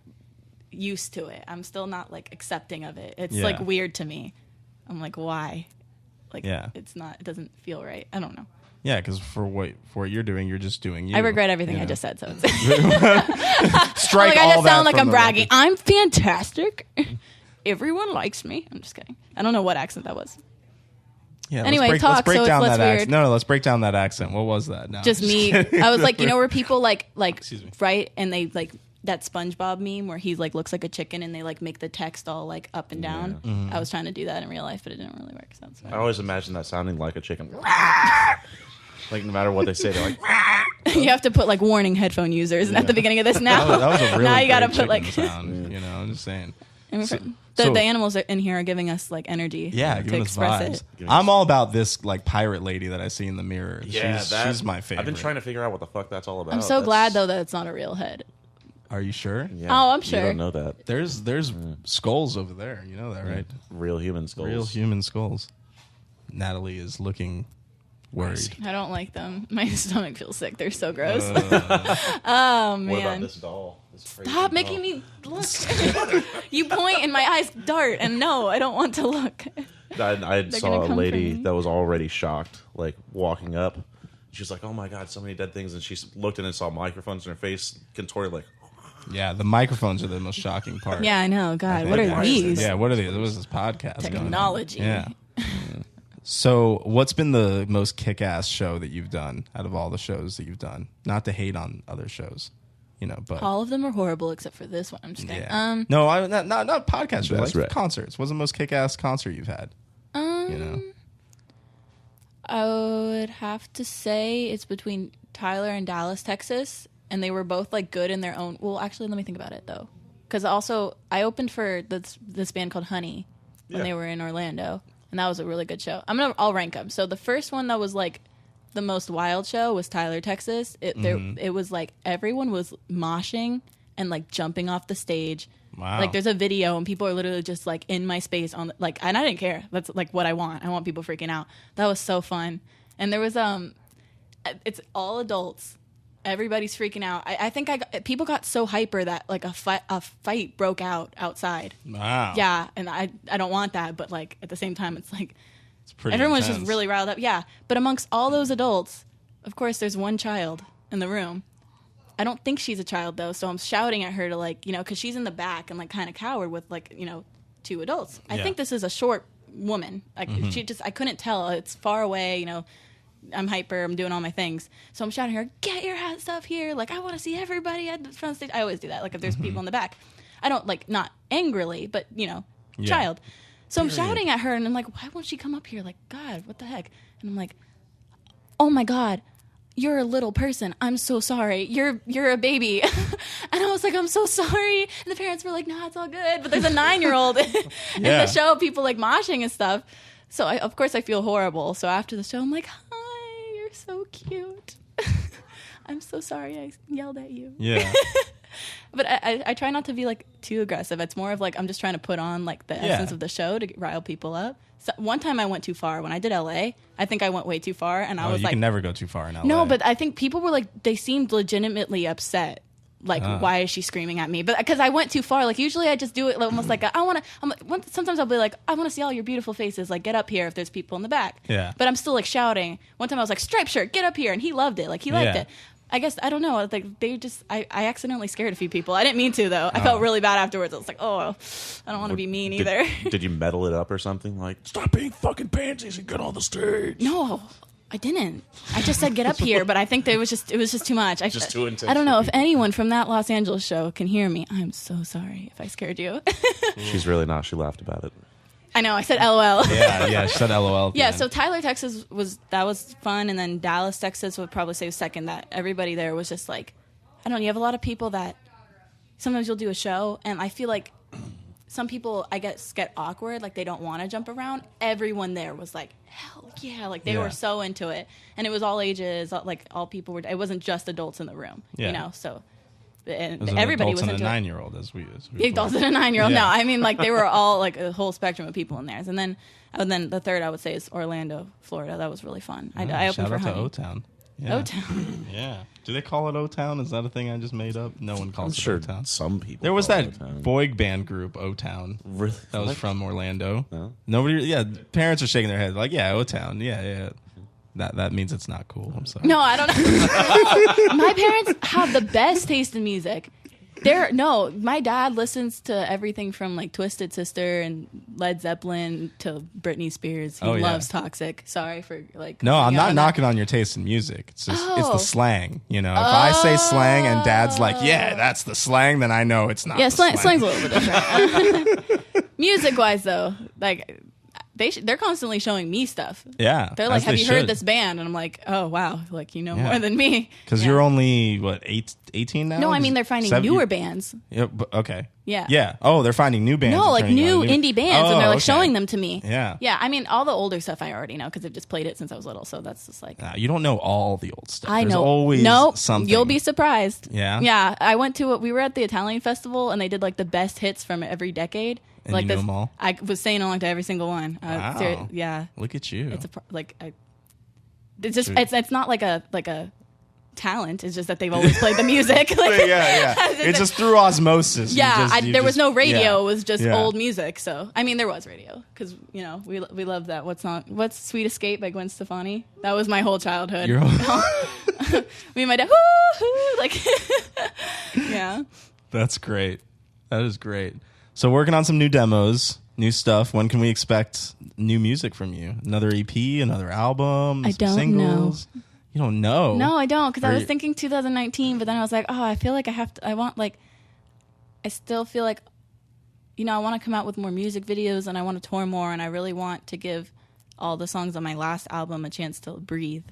used to it. I'm still not like accepting of it. It's like weird to me. I'm like, why? Like, it's not. It doesn't feel right. I don't know. Yeah, because for what you're doing, you're just doing you. I regret everything I just said. So it's strike like, all I just that sound like from I'm the bragging. record. I'm fantastic. Everyone likes me. I'm just kidding. I don't know what accent that was. Yeah, anyway, let's break down that weird. accent. No, let's break down that accent. What was that? No, just me. I was like, where people like Excuse me. write and they like that SpongeBob meme where he like looks like a chicken and they like make the text all like up and down. Yeah. Mm-hmm. I was trying to do that in real life, but it didn't really work. So that's I always imagine that sounding like a chicken. Like no matter what they say, they're like. You have to put like warning headphone users at the beginning of this now. That was a really now you got to put chicken like sound. I'm just saying. The animals in here are giving us like energy. Yeah, to giving us express vibes. I'm all about this like pirate lady that I see in the mirror. Yeah, she's my favorite. I've been trying to figure out what the fuck that's all about. I'm so glad though that it's not a real head. Are you sure? Yeah, Oh, I'm You sure. don't know that. There's skulls over there. You know that, right? Real human skulls. Real human skulls. Natalie is looking worried. I don't like them. My stomach feels sick. They're so gross. Oh man! What about this doll? This crazy Stop doll? making me look. You point and my eyes dart, and no, I don't want to look. I saw gonna a come for lady me. that was already shocked, like walking up. She was like, "Oh my god, so many dead things!" And she looked in and saw microphones in her face, contorted like. Yeah, the microphones are the most shocking part. Yeah, I know. God, what are Yeah. these? Yeah, what are these? What is this podcast? going on? Technology. Yeah. So, what's been the most kick-ass show that you've done out of all the shows that you've done? Not to hate on other shows, but All of them are horrible except for this one. I'm just kidding. yeah. No, not podcast shows, That's like right. concerts. What's the most kick-ass concert you've had? I would have to say it's between Tyler and Dallas, Texas, and they were both like good in their own. Well, actually, let me think about it though, because also I opened for this band called Honey when they were in Orlando, and that was a really good show. I'll rank them. So the first one that was like the most wild show was Tyler, Texas. It was like everyone was moshing and like jumping off the stage. Wow. Like there's a video and people are literally just like in my space on like, and I didn't care. That's like what I want. I want people freaking out. That was so fun. And there was it's all adults. Everybody's freaking out. I think people got so hyper that like a fight broke out outside. Wow. Yeah, and I don't want that, but like at the same time it's like It's pretty everyone's intense. just really riled up. Yeah, but amongst all those adults, of course there's one child in the room. I don't think she's a child though, so I'm shouting at her to like, because she's in the back and like kind of cowered with like, two adults. I Yeah. think this is a short woman. Like I couldn't tell. It's far away, I'm hyper, I'm doing all my things. So I'm shouting at her, get your hat stuff here. Like, I want to see everybody at the front stage. I always do that. Like, if there's people in the back. I don't, like, not angrily, but, child. So I'm shouting at her, and I'm like, why won't she come up here? Like, God, what the heck? And I'm like, oh, my God. You're a little person. I'm so sorry. You're a baby. And I was like, I'm so sorry. And the parents were like, no, it's all good. But there's a 9-year-old in the show, people like moshing and stuff. So of course I feel horrible. So after the show, I'm like, hi, you're so cute. I'm so sorry I yelled at you. Yeah. But I try not to be like too aggressive. It's more of like I'm just trying to put on like the essence of the show to rile people up. So one time I went too far. When I did LA, I think I went way too far, and I was you like, can never go too far in LA. no, but I think people were like, they seemed legitimately upset. Like, why is she screaming at me? But because I went too far. Like, usually I just do it almost like sometimes I'll be like, I want to see all your beautiful faces. Like, get up here if there's people in the back. Yeah. But I'm still like shouting. One time I was like, striped shirt, get up here, and he loved it. Like, he liked Yeah. it. I guess I don't know. Like I accidentally scared a few people. I didn't mean to though. I felt really bad afterwards. I was like, oh, I don't want to be mean either. Did you metal it up or something? Like, stop being fucking pansies and get on the stage. No, I didn't. I just said get up here, but I think it was just too much. Just too intense I don't for know if people. anyone from that Los Angeles show can hear me. I'm so sorry if I scared you. She's really not. She laughed about it. I know. I said LOL. yeah, she said LOL. at the Yeah, end. so Tyler, Texas was fun, and then Dallas, Texas would probably say second. That everybody there was just like, I don't know. You have a lot of people that sometimes you'll do a show, and I feel like some people, I guess, get awkward, like they don't want to jump around. Everyone there was like, hell yeah, like they were so into it, and it was all ages, like all people were. It wasn't just adults in the room, So. And It was everybody adults was and into a it. 9-year-old as we Adults and a 9-year-old. Yeah. No, I mean like they were all like a whole spectrum of people in there. And then the third I would say is Orlando, Florida. That was really fun. I opened Shout for out to Honey. O-Town. Yeah. O-Town. Yeah. Do they call it O-Town? Is that a thing I just made up? No one I'm calls it sure O-Town. some people. There was call that it O-Town. boy band group, O-Town. Really? That was What? from Orlando. No? Nobody. Yeah, parents are shaking their heads like, yeah, O-Town. Yeah. That means it's not cool. I'm sorry. No, I don't know. My parents have the best taste in music. My dad listens to everything from like Twisted Sister and Led Zeppelin to Britney Spears. He Oh, yeah. loves Toxic. Sorry for like. No, I'm coming out not on knocking on your taste in music. It's just it's the Oh. slang. If I say slang and Dad's like, yeah, that's the slang, then I know it's not. Yeah, the slang. slang's a little bit different. Music wise, though, like they're constantly showing me stuff. Yeah, They're like, as "Have they you heard should. this band?" And I'm like, "Oh wow, like you know Yeah. more than me." Because Yeah. you're only 18 now. No, I mean they're finding newer bands. Yeah, okay. Yeah. Yeah. Oh, they're finding new bands. No, and like turning new on indie bands, and they're like okay. showing them to me. Yeah. Yeah, I mean, all the older stuff I already know because I've just played it since I was little. So that's just like You don't know all the old stuff. I There's know. always Nope, something. you'll be surprised. Yeah? Yeah. I went to we were at the Italian festival, and they did like the best hits from every decade. And like you know them all? I was saying along to every single one. Wow. Yeah. Look at you. It's it's just it's not like a talent. It's just that they've always played the music. Like, yeah. It's just through osmosis. Yeah, there was no radio. yeah. It was just Yeah. old music. So I mean, there was radio because we love that. What's "Sweet Escape" by Gwen Stefani? That was my whole childhood. Me and my dad, woo-hoo, like, yeah. That's great. That is great. So working on some new demos, new stuff. When can we expect new music from you? Another EP, another album, I some don't singles? know. You don't know? No, I don't, because I Are was you- thinking 2019, but then I was like, oh, I feel like I still feel like, I want to come out with more music videos, and I want to tour more, and I really want to give all the songs on my last album a chance to breathe,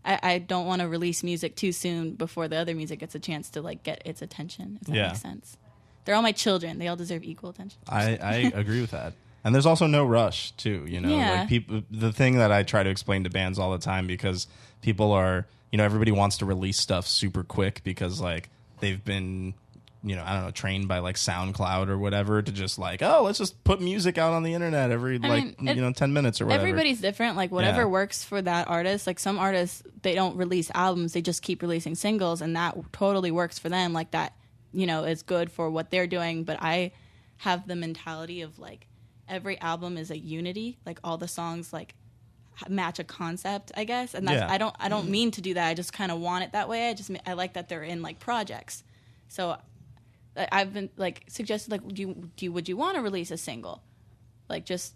I don't want to release music too soon before the other music gets a chance to, like, get its attention, if that makes sense. They're all my children. They all deserve equal attention. I agree with that. And there's also no rush too, Yeah. like people, the thing that I try to explain to bands all the time, because people are, everybody wants to release stuff super quick because like they've been, I don't know, trained by like SoundCloud or whatever to just like, oh, let's just put music out on the internet every 10 minutes or whatever. Everybody's different. Like whatever Yeah. works for that artist. Like some artists, they don't release albums. They just keep releasing singles, and that totally works for them. Like that, is good for what they're doing. But I have the mentality of like, every album is a unity, like all the songs like match a concept, I guess. And that's, Yeah. I don't mean to do that. I just kind of want it that way. I like that they're in like projects. So I've been like suggested like, would you want to release a single, like just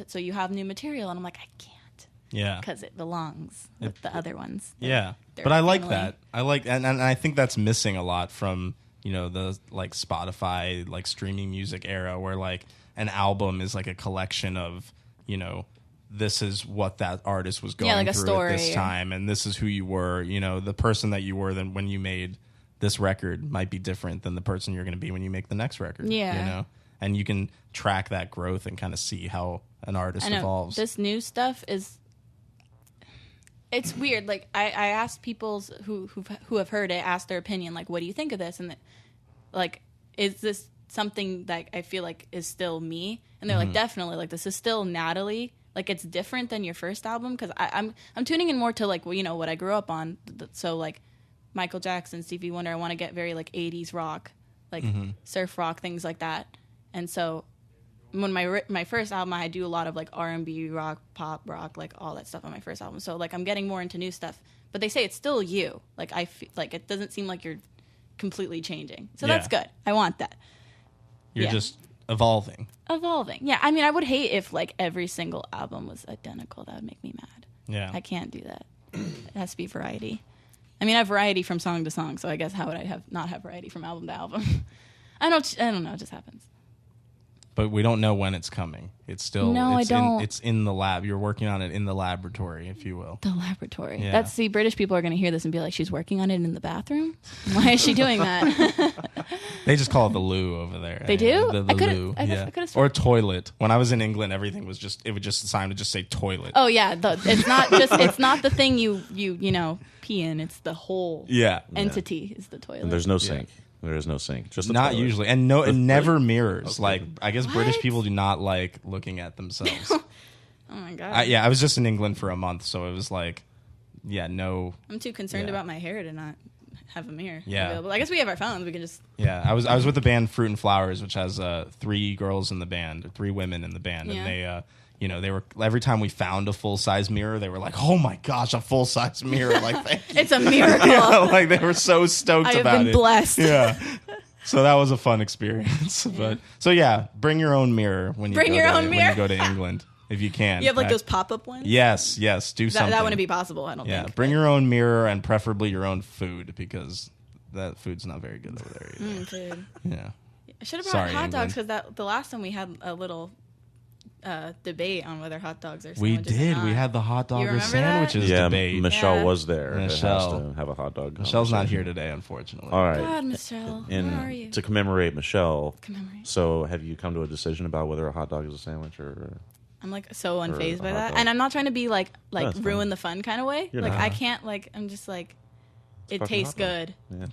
so you have new material? And I'm like, I can't. Yeah. Because it belongs with the other ones. Yeah, They're but I like family. that. I like, and I think that's missing a lot from the like Spotify like streaming music era, where like an album is like a collection of this is what that artist was going like a through story at this time, and this is who you were. The person that you were then when you made this record might be different than the person you're going to be when you make the next record. Yeah. And you can track that growth and kind of see how an artist I know. evolves. This new stuff it's weird. Like I asked people who have heard it, asked their opinion, like, what do you think of this? And like, is this something that I feel like is still me? And they're like, definitely. Like, this is still Natalie. Like, it's different than your first album, because I'm tuning in more to like what I grew up on. So like Michael Jackson, Stevie Wonder. I want to get very like 80s rock, like surf rock, things like that. And so when my first album, I do a lot of like R&B, rock, pop, rock, like all that stuff on my first album. So like I'm getting more into new stuff, but they say it's still you. Like I feel like it doesn't seem like you're completely changing. So that's good. I want that. You're just evolving. Evolving. Yeah. I mean, I would hate if like every single album was identical. That would make me mad. Yeah. I can't do that. It has to be variety. I mean, I have variety from song to song. So I guess how would I not have variety from album to album? I don't know. It just happens. But we don't know when it's coming. It's still I don't. It's in the lab. You're working on it in the laboratory, if you will. The laboratory. Yeah. British people are going to hear this and be like, she's working on it in the bathroom? Why is she doing that? They just call it the loo over there. They do? The I could've- loo. I Yeah. could've Or toilet. When I was in England, everything was it would just sign to just say toilet. Oh, yeah. It's not the thing you pee in. It's the whole Yeah. entity is the toilet. And there's no sink. There is no sink. Just the Not toilet. usually. And never mirrors. Okay. Like, I guess British What? people do not like looking at themselves. Oh, my God. I was just in England for a month, so it was like, no. I'm too concerned Yeah. about my hair to not have a mirror Yeah. available. I guess we have our phones. We can just... Yeah, I was with the band Fruit and Flowers, which has 3 girls in the band, or 3 women in the band, and they, they were every time we found a full size mirror, they were like, "Oh my gosh, a full size mirror!" Like, thank you. It's a miracle. Yeah, like they were so stoked I have about been it. blessed. Yeah, so that was a fun experience. But so yeah, bring your own mirror when you Bring go your to, own when mirror. you go to England if you can. You have like Right? those pop-up ones? Yes, do something. That wouldn't be possible, I don't Yeah, think. bring your own mirror and preferably your own food, because that food's not very good over there either. Food. Yeah. I should have brought Sorry, hot dogs, England. because the last time we had a little debate on whether hot dogs are We sandwiches or did. not. We had the hot dog You or remember sandwiches Yeah, debate. Michelle Yeah. was there. Michelle. It has to have a hot dog. Michelle's not conversation. here today, unfortunately. All right. God, Michelle, where are you? To commemorate Michelle. Commemorate. So, have you come to a decision about whether a hot dog is a sandwich or? I'm like so unfazed a by hot that, dog. and I'm not trying to be like that's fine. ruin the fun kind of way. You're Like not. I can't I'm just like it fucking tastes hot dog. good. Yeah.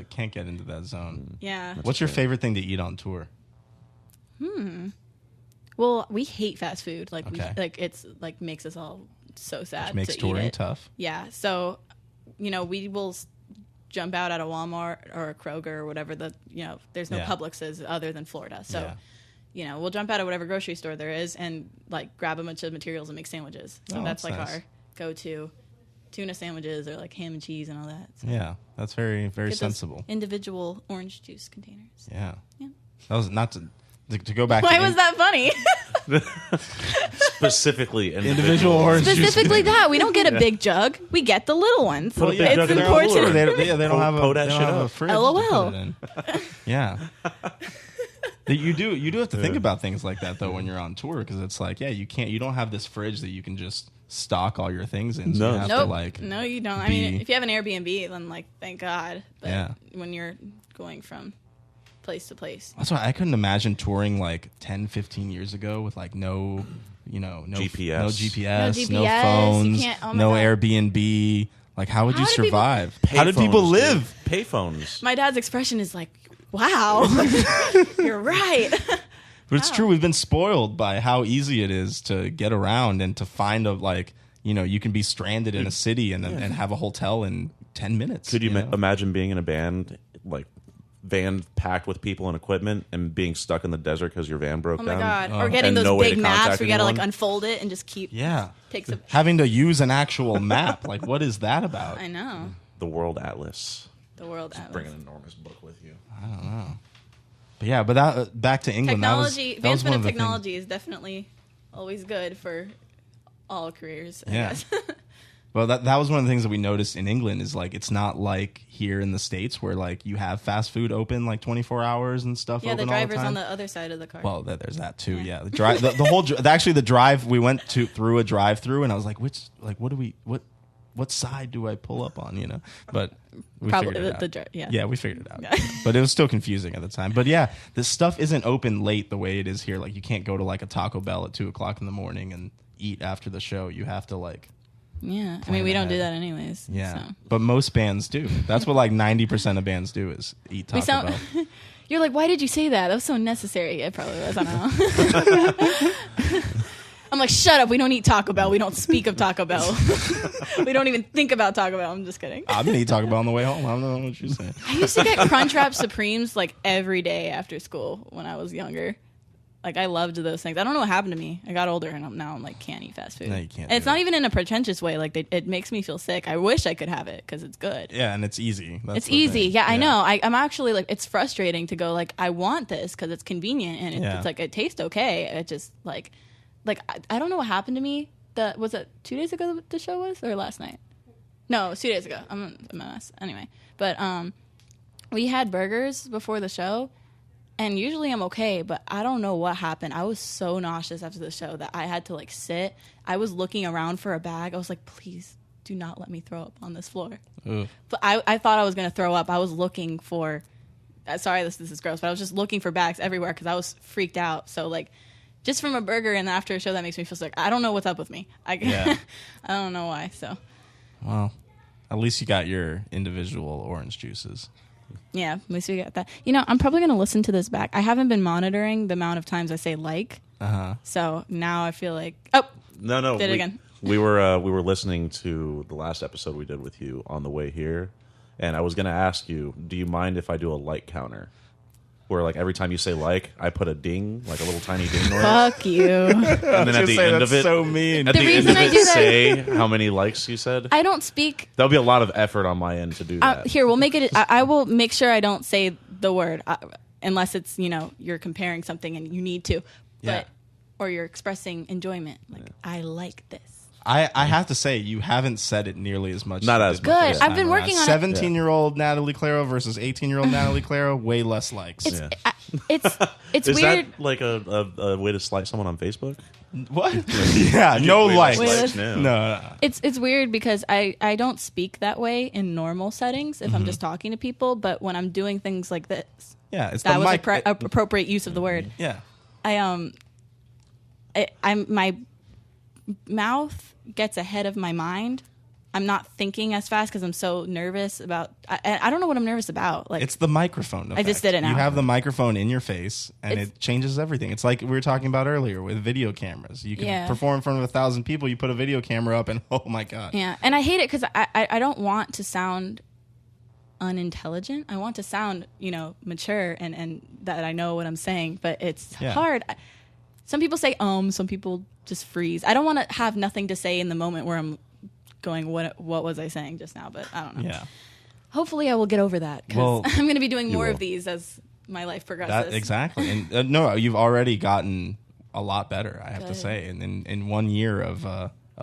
Can't get into that zone. Yeah. What's your favorite thing to eat on tour? Well, we hate fast food. Like Okay. we it's like makes us all so sad. Which makes to touring eat it. tough. Yeah. So, we will jump out at a Walmart or a Kroger or whatever there's no Yeah. Publixes other than Florida. So, Yeah. we'll jump out at whatever grocery store there is and like grab a bunch of materials and make sandwiches. So Oh, that's that's like nice. our go-to tuna sandwiches or like ham and cheese and all that. So Yeah, that's very very get those sensible. Individual orange juice containers. Yeah. Yeah. That was not to go back. Why to was that funny? Specifically, individual orange juice? Specifically that. We don't get a big jug. We get the little ones. Put a big It's jug in their important. cooler. They don't have Pull a, that they don't shit have a up. fridge. LOL. To put it in. Yeah. You do have to think about things like that though when you're on tour because it's like you don't have this fridge that you can just stock all your things in. So No. you have Nope. to like No, you don't. I be- mean, if you have an Airbnb, then like, thank God. But Yeah. when you're going from place to place, That's why I couldn't imagine touring like 10, 15 years ago with like no GPS. no GPS, no No GPS, you phones, can't- oh my no God. Airbnb. Like, how would you How do people- survive? How did people Payphones, live? dude. Payphones. my dad's expression is like, "Wow, you're right." But it's true. We've been spoiled by how easy it is to get around and to find you can be stranded in a city and have a hotel in 10 minutes. Could you know? imagine being in a band, like van packed with people and equipment, and being stuck in the desert because your van broke Oh my down? God! Or getting And those no way big to maps contact where you gotta like anyone? unfold it and just keep. Yeah. Takes a. Having to use an actual map. Like, what is that about? I know The World Atlas. the world. Bring Atlas. an enormous book with you. But yeah, but that back to England. Technology, that was advancement one of of the things. technology is definitely always good for all careers. I Yeah. guess. Well, that was one of the things that we noticed in England is like it's not like here in the States where like you have fast food open like 24 hours and stuff. Yeah, the open all driver's time. on the other side of the car. Well, there's that too. Yeah, the drive, the whole, actually the drive. We went through a drive-through, and I was like, what side do I pull up on? But we Probably figured it out. yeah. we figured it out. But it was still confusing at the time. But yeah, this stuff isn't open late the way it is here. Like you can't go to like a Taco Bell at 2:00 in the morning and eat after the show. You have to like. Yeah, I mean, we don't do ahead. that anyways. Yeah, so. but most bands do. That's what like 90% of bands do is eat Taco We sound. Bell. You're like, why did you say that? That was so necessary. It probably was. I don't know. I'm like, shut up. We don't eat Taco Bell. We don't speak of Taco Bell. We don't even think about Taco Bell. I'm just kidding. I'm gonna eat Taco Bell on the way home. I don't know what you're saying. I used to get Crunchwrap Supremes like every day after school when I was younger. Like I loved those things. I don't know what happened to me. I got older and now I'm like can't eat fast food. No, you can't And it's do not it. even in a pretentious way. Like it makes me feel sick. I wish I could have it because it's good. Yeah, and it's easy. That's It's the easy. thing. Yeah, I know. I'm actually like, it's frustrating to go like, I want this because it's convenient and Yeah. it's like, it tastes okay. It just like I don't know what happened to me. Was it 2 days ago that the show was or last night? No, it was 2 days ago. I'm a mess. Anyway, but we had burgers before the show. And usually I'm okay, but I don't know what happened. I was so nauseous after the show that I had to like sit. I was looking around for a bag. I was like, please do not let me throw up on this floor. Ugh. But I thought I was going to throw up. I was looking for, sorry, this is gross, but I was just looking for bags everywhere because I was freaked out. So like, just from a burger and after a show, that makes me feel sick. I don't know what's up with me. Yeah. I don't know why. So Well, at least you got your individual orange juices. yeah, at least we got that. I'm probably going to listen to this back. I haven't been monitoring the amount of times I say like. So now I feel like, No, Did it again. We were listening to the last episode we did with you on the way here, and I was going to ask you, do you mind if I do a like counter? Where like every time you say like, I put a ding, like a little tiny ding noise, fuck you. and then at the end of it, so mean. at The the end reason of I it, do that- say how many likes you said. I don't speak. That'll be a lot of effort on my end to do that. Here, we'll make it. I will make sure I don't say the word unless it's you're comparing something and you need to, Yeah. or you're expressing enjoyment. Like I like this. I have to say, you haven't said it nearly as much. Not as as you did much, Good. this I've time been around. working on it. 17-year-old Natalie Claro versus 18-year-old Natalie Claro, way less likes. It's Yeah. it's Is weird. that like a way to slight someone on Facebook? What? Yeah, no likes. Wait, No. It's weird because I don't speak that way in normal settings if I'm just talking to people, but when I'm doing things like this, Yeah, it's that the was mic. appropriate use of the word. Yeah. I'm my mouth gets ahead of my mind. I'm not thinking as fast because I'm so nervous about. I don't know what I'm nervous about. Like It's the microphone effect. I just did it now. You have the microphone in your face, and It's- it changes everything. It's like we were talking about earlier with video cameras. You can Yeah. perform in front of 1,000 people. You put a video camera up, and oh my god. Yeah, and I hate it because I don't want to sound unintelligent. I want to sound mature and that I know what I'm saying. But it's hard. Some people say some people just freeze. I don't want to have nothing to say in the moment where I'm going, what was I saying just now? But I don't know. Yeah. Hopefully I will get over that because Well, I'm going to be doing more will. of these as my life progresses. Exactly. And no, you've already gotten a lot better, I have to Good. say, in 1 year of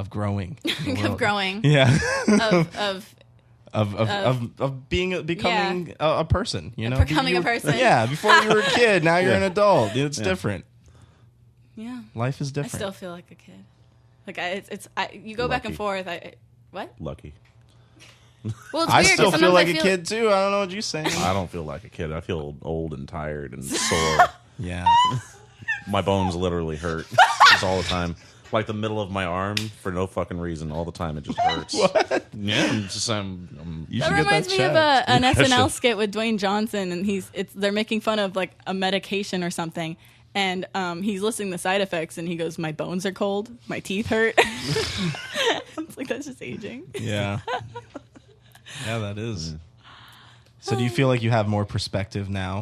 growing. of growing. Yeah. Of becoming a person, becoming a person. Yeah, before you were a kid, now you're an adult. It's different. yeah. Life is I different. still feel like a kid. Like you go back and Lucky. forth. What? Lucky. Well, it's I weird. still 'cause feel sometimes like a kid too. I don't know what you're saying. I don't feel like a kid. I feel old and tired and sore. Yeah. My bones literally hurt just all the time. Like the middle of my arm for no fucking reason. All the time it just hurts. What? Yeah, I'm just You That should get reminds that me of checked. an Yeah, I SNL should. skit with Dwayne Johnson, and they're making fun of like a medication or something, and he's listing the side effects, and he goes, "My bones are cold, my teeth hurt." It's like that's just aging. Yeah. Yeah, that is. So do you feel like you have more perspective now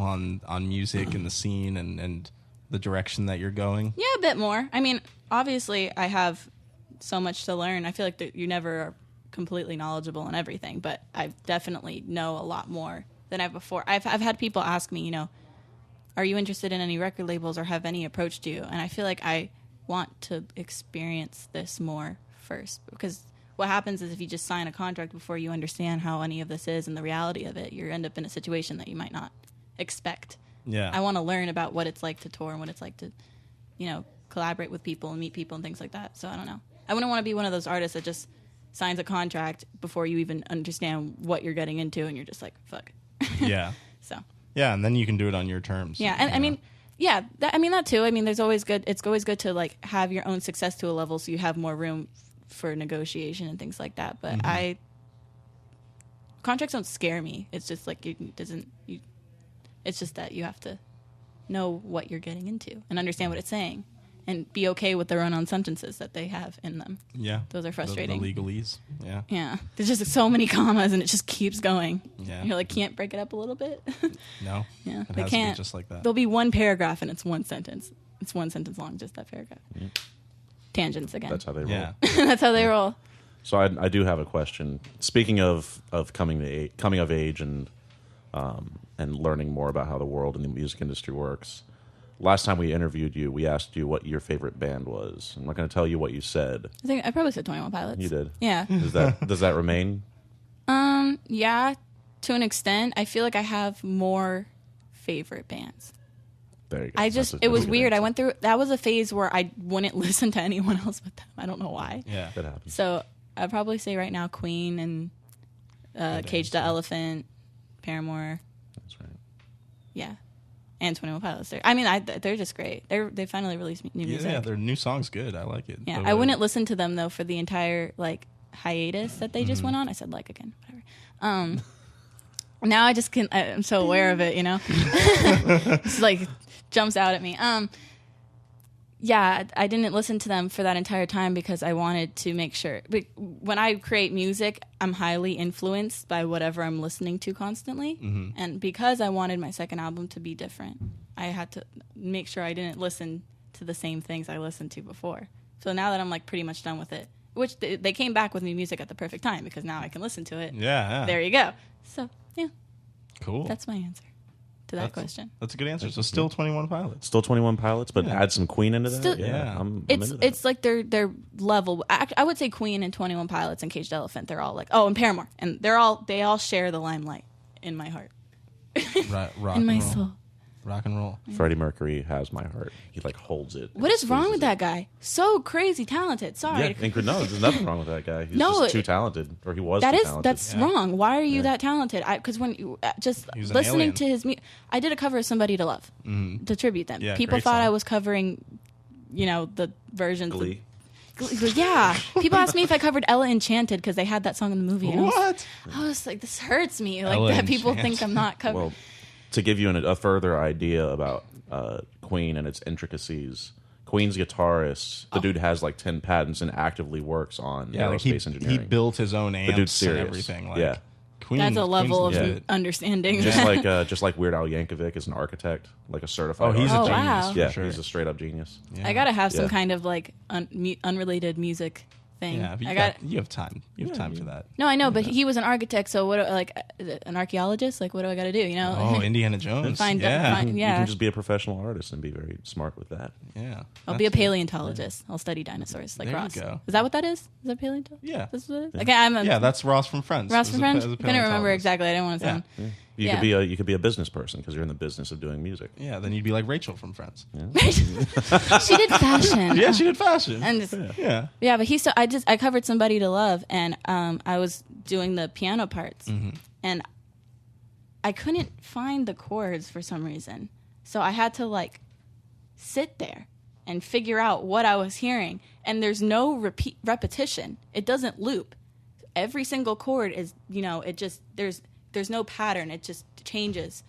on music and the scene and the direction that you're going? Yeah, a bit more. I mean, obviously, I have so much to learn. I feel like that you never are completely knowledgeable in everything, but I definitely know a lot more than I've before. I've had people ask me, are you interested in any record labels or have any approached you? And I feel like I want to experience this more first, because what happens is if you just sign a contract before you understand how any of this is and the reality of it, you end up in a situation that you might not expect. Yeah. I want to learn about what it's like to tour and what it's like to, collaborate with people and meet people and things like that. So I don't know. I wouldn't want to be one of those artists that just signs a contract before you even understand what you're getting into, and you're just like, fuck. Yeah. So Yeah, and then you can do it on your terms. yeah, and I mean, yeah, that too. I mean, there's always good. It's always good to like have your own success to a level so you have more room for negotiation and things like that. But contracts don't scare me. It's just like it's just that you have to know what you're getting into and understand what it's saying and be okay with the run-on sentences that they have in them. Yeah. Those are frustrating. The legalese. Yeah. Yeah, there's just so many commas and it just keeps going. Yeah. You're like, can't break it up a little bit. No. Yeah, It they has can't. to be just like that. There'll be one paragraph and it's one sentence. It's one sentence long, just that paragraph. Tangents again. That's how they roll. Yeah. That's how they roll. So I do have a question. Speaking of coming of age and learning more about how the world and the music industry works. Last time we interviewed you, we asked you what your favorite band was. I'm not going to tell you what you said. I think I probably said 21 Pilots. You did. Yeah. Does that remain? Yeah, to an extent. I feel like I have more favorite bands. There you go. It was That's a good weird. I answer. went through, that was a phase where I wouldn't listen to anyone else but them. I don't know why. Yeah. That happens. So I'd probably say right now Queen and Cage the Elephant, Paramore. That's right. Yeah. And 21 Pilots. They're just great. They finally released new music. Yeah, their new song's good. I like it. Yeah, But, I wouldn't listen to them though for the entire like hiatus that they just went on. I said like again, whatever. Now I just can. I'm so aware of it, It's like jumps out at me. Yeah, I didn't listen to them for that entire time because I wanted to make sure. But when I create music, I'm highly influenced by whatever I'm listening to constantly. And because I wanted my second album to be different, I had to make sure I didn't listen to the same things I listened to before. So now that I'm like pretty much done with it, which they came back with new music at the perfect time because now I can listen to it. Yeah. There you go. So yeah, Cool. that's my answer to that question. That's a good answer. So still 21 Pilots. Still 21 Pilots, but Yeah. add some Queen into that. Still- Yeah. I'm into that. It's like their level. I would say Queen and 21 Pilots and Caged Elephant. They're all like and Paramore, and they all share the limelight in my heart, Rock in my and roll. soul. Rock and roll. Freddie Mercury has my heart. He like holds it. What is wrong squeezes with that guy? So crazy talented. Sorry. Yeah, no, there's nothing wrong with that guy. He's No, just too talented, or he was. That too is talented. that's wrong. Why are you that talented? Because when you just He was an listening alien. to his I did a cover of "Somebody to Love" to tribute them. Yeah, People great thought song. I was covering, the versions. Glee. Yeah, people asked me if I covered Ella Enchanted because they had that song in the movie. And What? I was like, this hurts me. Like Ella that people Enchanted. think I'm not covering. Well, to give you a further idea about Queen and its intricacies, Queen's guitarist, the dude has like 10 patents and actively works on Yeah, like aerospace he engineering. built his own amps dude's and serious. everything. Like, Yeah. Queen, That's a level of Queen's legit. understanding. just like Weird Al Yankovic is an architect, like a certified. Oh, he's a architect. Oh, genius. wow. For Yeah, sure. he's a straight up genius. Yeah. I gotta have some Yeah. kind of like unrelated music thing. Yeah, but I got. you have time. You have time for that. No, I know, but he was an architect, so what? An archaeologist? Like, what do I got to do? You know? Oh, Indiana Jones. Find- yeah. find- You yeah. can just be a professional artist and be very smart with that. Yeah. I'll be a That's it. paleontologist. I'll study dinosaurs like There you Ross. go. Is that what that is? Is that paleontologist? Yeah. This is what it is? Okay, I'm a Yeah, that's Ross from Friends. Ross As from a- Friends. as a I couldn't remember paleontologist. exactly. I didn't want to sound. You Yeah. could be a business person because you're in the business of doing music. Yeah, then you'd be like Rachel from Friends. She did fashion. Yeah, she did fashion. And just, yeah. yeah, but I covered "Somebody to Love," and I was doing the piano parts, and I couldn't find the chords for some reason, so I had to like sit there and figure out what I was hearing. And there's no repetition; it doesn't loop. Every single chord is, it just there's no pattern. It just changes,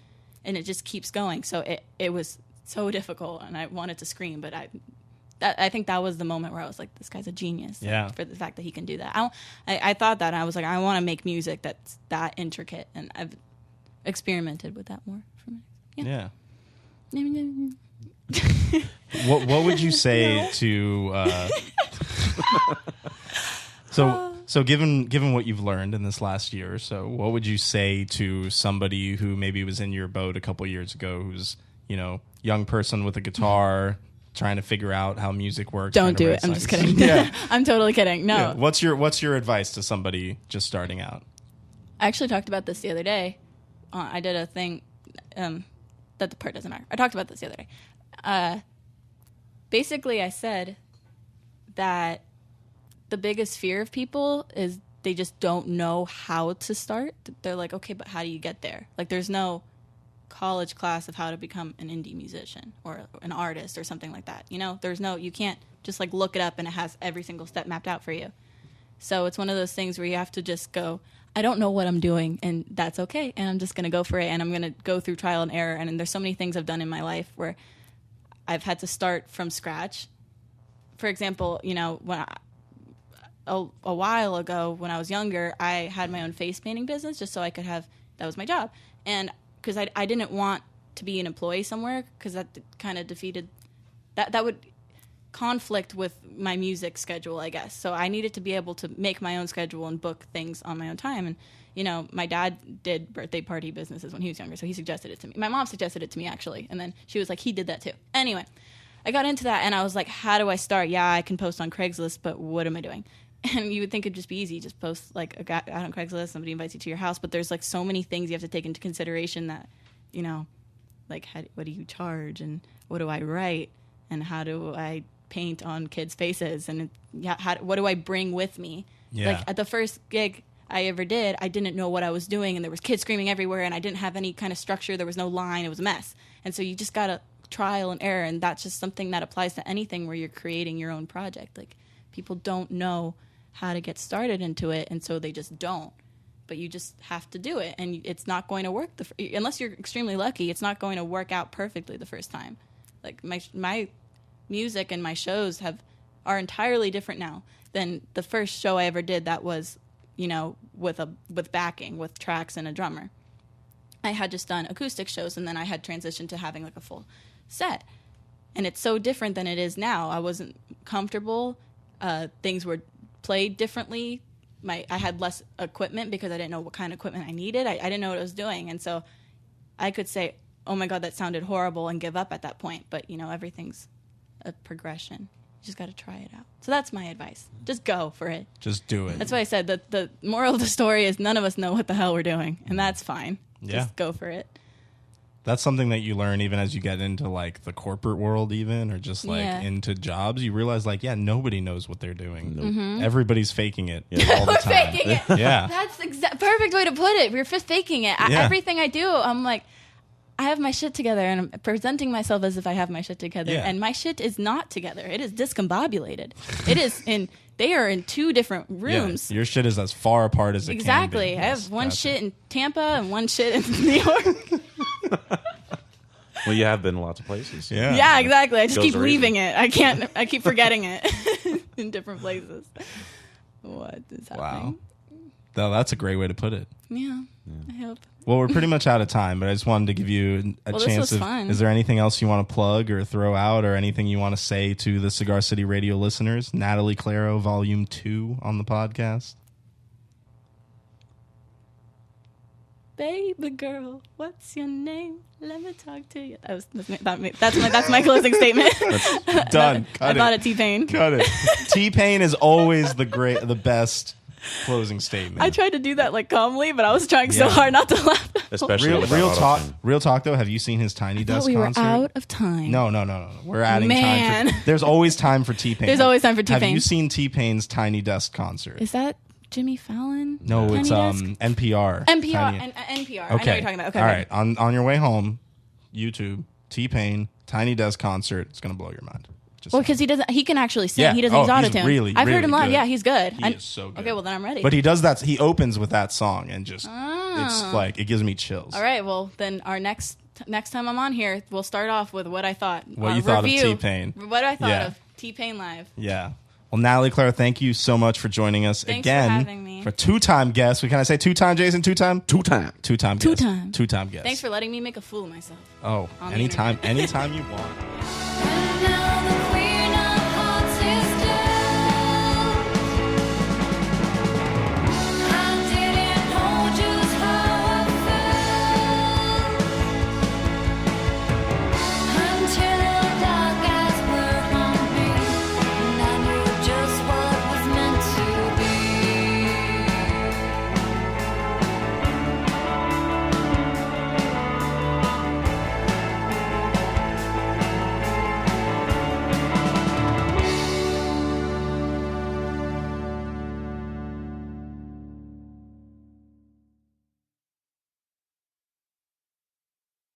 and it just keeps going. So it was so difficult, and I wanted to scream, but I think that was the moment where I was like, this guy's a genius. Yeah. For the fact that he can do that. I thought that, and I was like, I want to make music that's that intricate, and I've experimented with that more. Yeah. Yeah. What would you say to so given what you've learned in this last year or so, what would you say to somebody who maybe was in your boat a couple years ago, who's young person with a guitar trying to figure out how music works? Don't do trying it. to I'm write just songs? kidding. Yeah. I'm totally kidding. No. Yeah. What's your advice to somebody just starting out? I actually talked about this the other day. I did a thing that the part doesn't matter. I talked about this the other day. Basically, I said that the biggest fear of people is they just don't know how to start. They're like, okay, but how do you get there? Like, there's no college class of how to become an indie musician or an artist or something like that. You can't just like look it up and it has every single step mapped out for you. So it's one of those things where you have to just go, I don't know what I'm doing, and that's okay. And I'm just going to go for it, and I'm going to go through trial and error. And there's so many things I've done in my life where I've had to start from scratch. For example, when a while ago when I was younger, I had my own face painting business just so I could have, that was my job. And because I didn't want to be an employee somewhere, because that kind of defeated, that would conflict with my music schedule, I guess. So I needed to be able to make my own schedule and book things on my own time. And, my dad did birthday party businesses when he was younger, so he suggested it to me. My mom suggested it to me, actually. And then she was like, he did that too. Anyway, I got into that, and I was like, how do I start? Yeah, I can post on Craigslist, but what am I doing? And you would think it'd just be easy. Just post like a guy out on Craigslist, somebody invites you to your house. But there's like so many things you have to take into consideration that, like what do you charge, and what do I write, and how do I paint on kids' faces, and what do I bring with me? Yeah. Like at the first gig I ever did, I didn't know what I was doing, and there was kids screaming everywhere, and I didn't have any kind of structure. There was no line. It was a mess. And so you just gotta trial and error, and that's just something that applies to anything where you're creating your own project. Like, people don't know how to get started into it, and so they just don't. But you just have to do it, and it's not going to work unless you're extremely lucky. It's not going to work out perfectly the first time. Like my music and my shows are entirely different now than the first show I ever did that was, with backing, with tracks and a drummer. I had just done acoustic shows, and then I had transitioned to having like a full set. And it's so different than it is now. I wasn't comfortable. Things were played differently. I had less equipment because I didn't know what kind of equipment I needed. I didn't know what I was doing. And so I could say, oh my God, that sounded horrible, and give up at that point. But, everything's a progression. You just got to try it out. So that's my advice. Just go for it. Just do it. That's why I said that the moral of the story is none of us know what the hell we're doing. And that's fine. Yeah. Just go for it. That's something that you learn even as you get into like the corporate world, even or just like into jobs. You realize like, nobody knows what they're doing. Everybody's faking it all the We're time. faking it. Yeah, That's perfect way to put it. We're just faking it. Yeah. Everything I do, I'm like, I have my shit together, and I'm presenting myself as if I have my shit together, and my shit is not together. It is discombobulated. It is in. They are in two different rooms. Your shit is as far apart as it Exactly. can be. I have one shit in Tampa and one shit in New York. Well, you have been in lots of places. Yeah, exactly. I just Goes keep the reason. leaving it. I can't. I keep forgetting it in different places. What is happening? Wow. No, that's a great way to put it. Yeah. I hope. Well, we're pretty much out of time, but I just wanted to give you a Well, this chance. was fun. Is there anything else you want to plug or throw out, or anything you want to say to the Cigar City Radio listeners? Natalie Claro, Volume 2 on the podcast. Baby girl, what's your name? Let me talk to you. That's my closing statement. Done. I thought of T-Pain. Cut it. T-Pain is always the best closing statement. I tried to do that like calmly, but I was trying so hard not to laugh. Especially with real that talk. auto-tune. Real talk though. Have you seen his Tiny I thought Desk we were concert? out of time. No. We're adding time. Man. There's always time for T-Pain. There's always time for Have T-Pain. you seen T-Pain's Tiny Desk concert? Is that Jimmy Fallon? No, Tiny it's Desk? NPR. NPR. Tiny- NPR. I know what you're talking about. Okay. All okay. right. On your way home, YouTube, T-Pain, Tiny Desk concert. It's gonna blow your mind. Just Well, saying. because he doesn't. He can actually sing. Yeah. He doesn't Oh, use he's autotune. really, I've heard him really live. good. Yeah, he's good. He is so good. Okay, well then I'm ready. But he does that. He opens with that song and just it's like it gives me chills. All right. Well, then our next time I'm on here, we'll start off with what I thought. What you thought of review. T-Pain. What I thought Yeah. of T-Pain live. Yeah. Well, Natalie Claro, thank you so much for joining us Thanks for again. having me. For two-time guest. Can I say two-time, Jason? Two-time? Two-time. Two-time Two guest. time. Two-time guest. Thanks for letting me make a fool of myself. Oh, on the anytime you want. And now the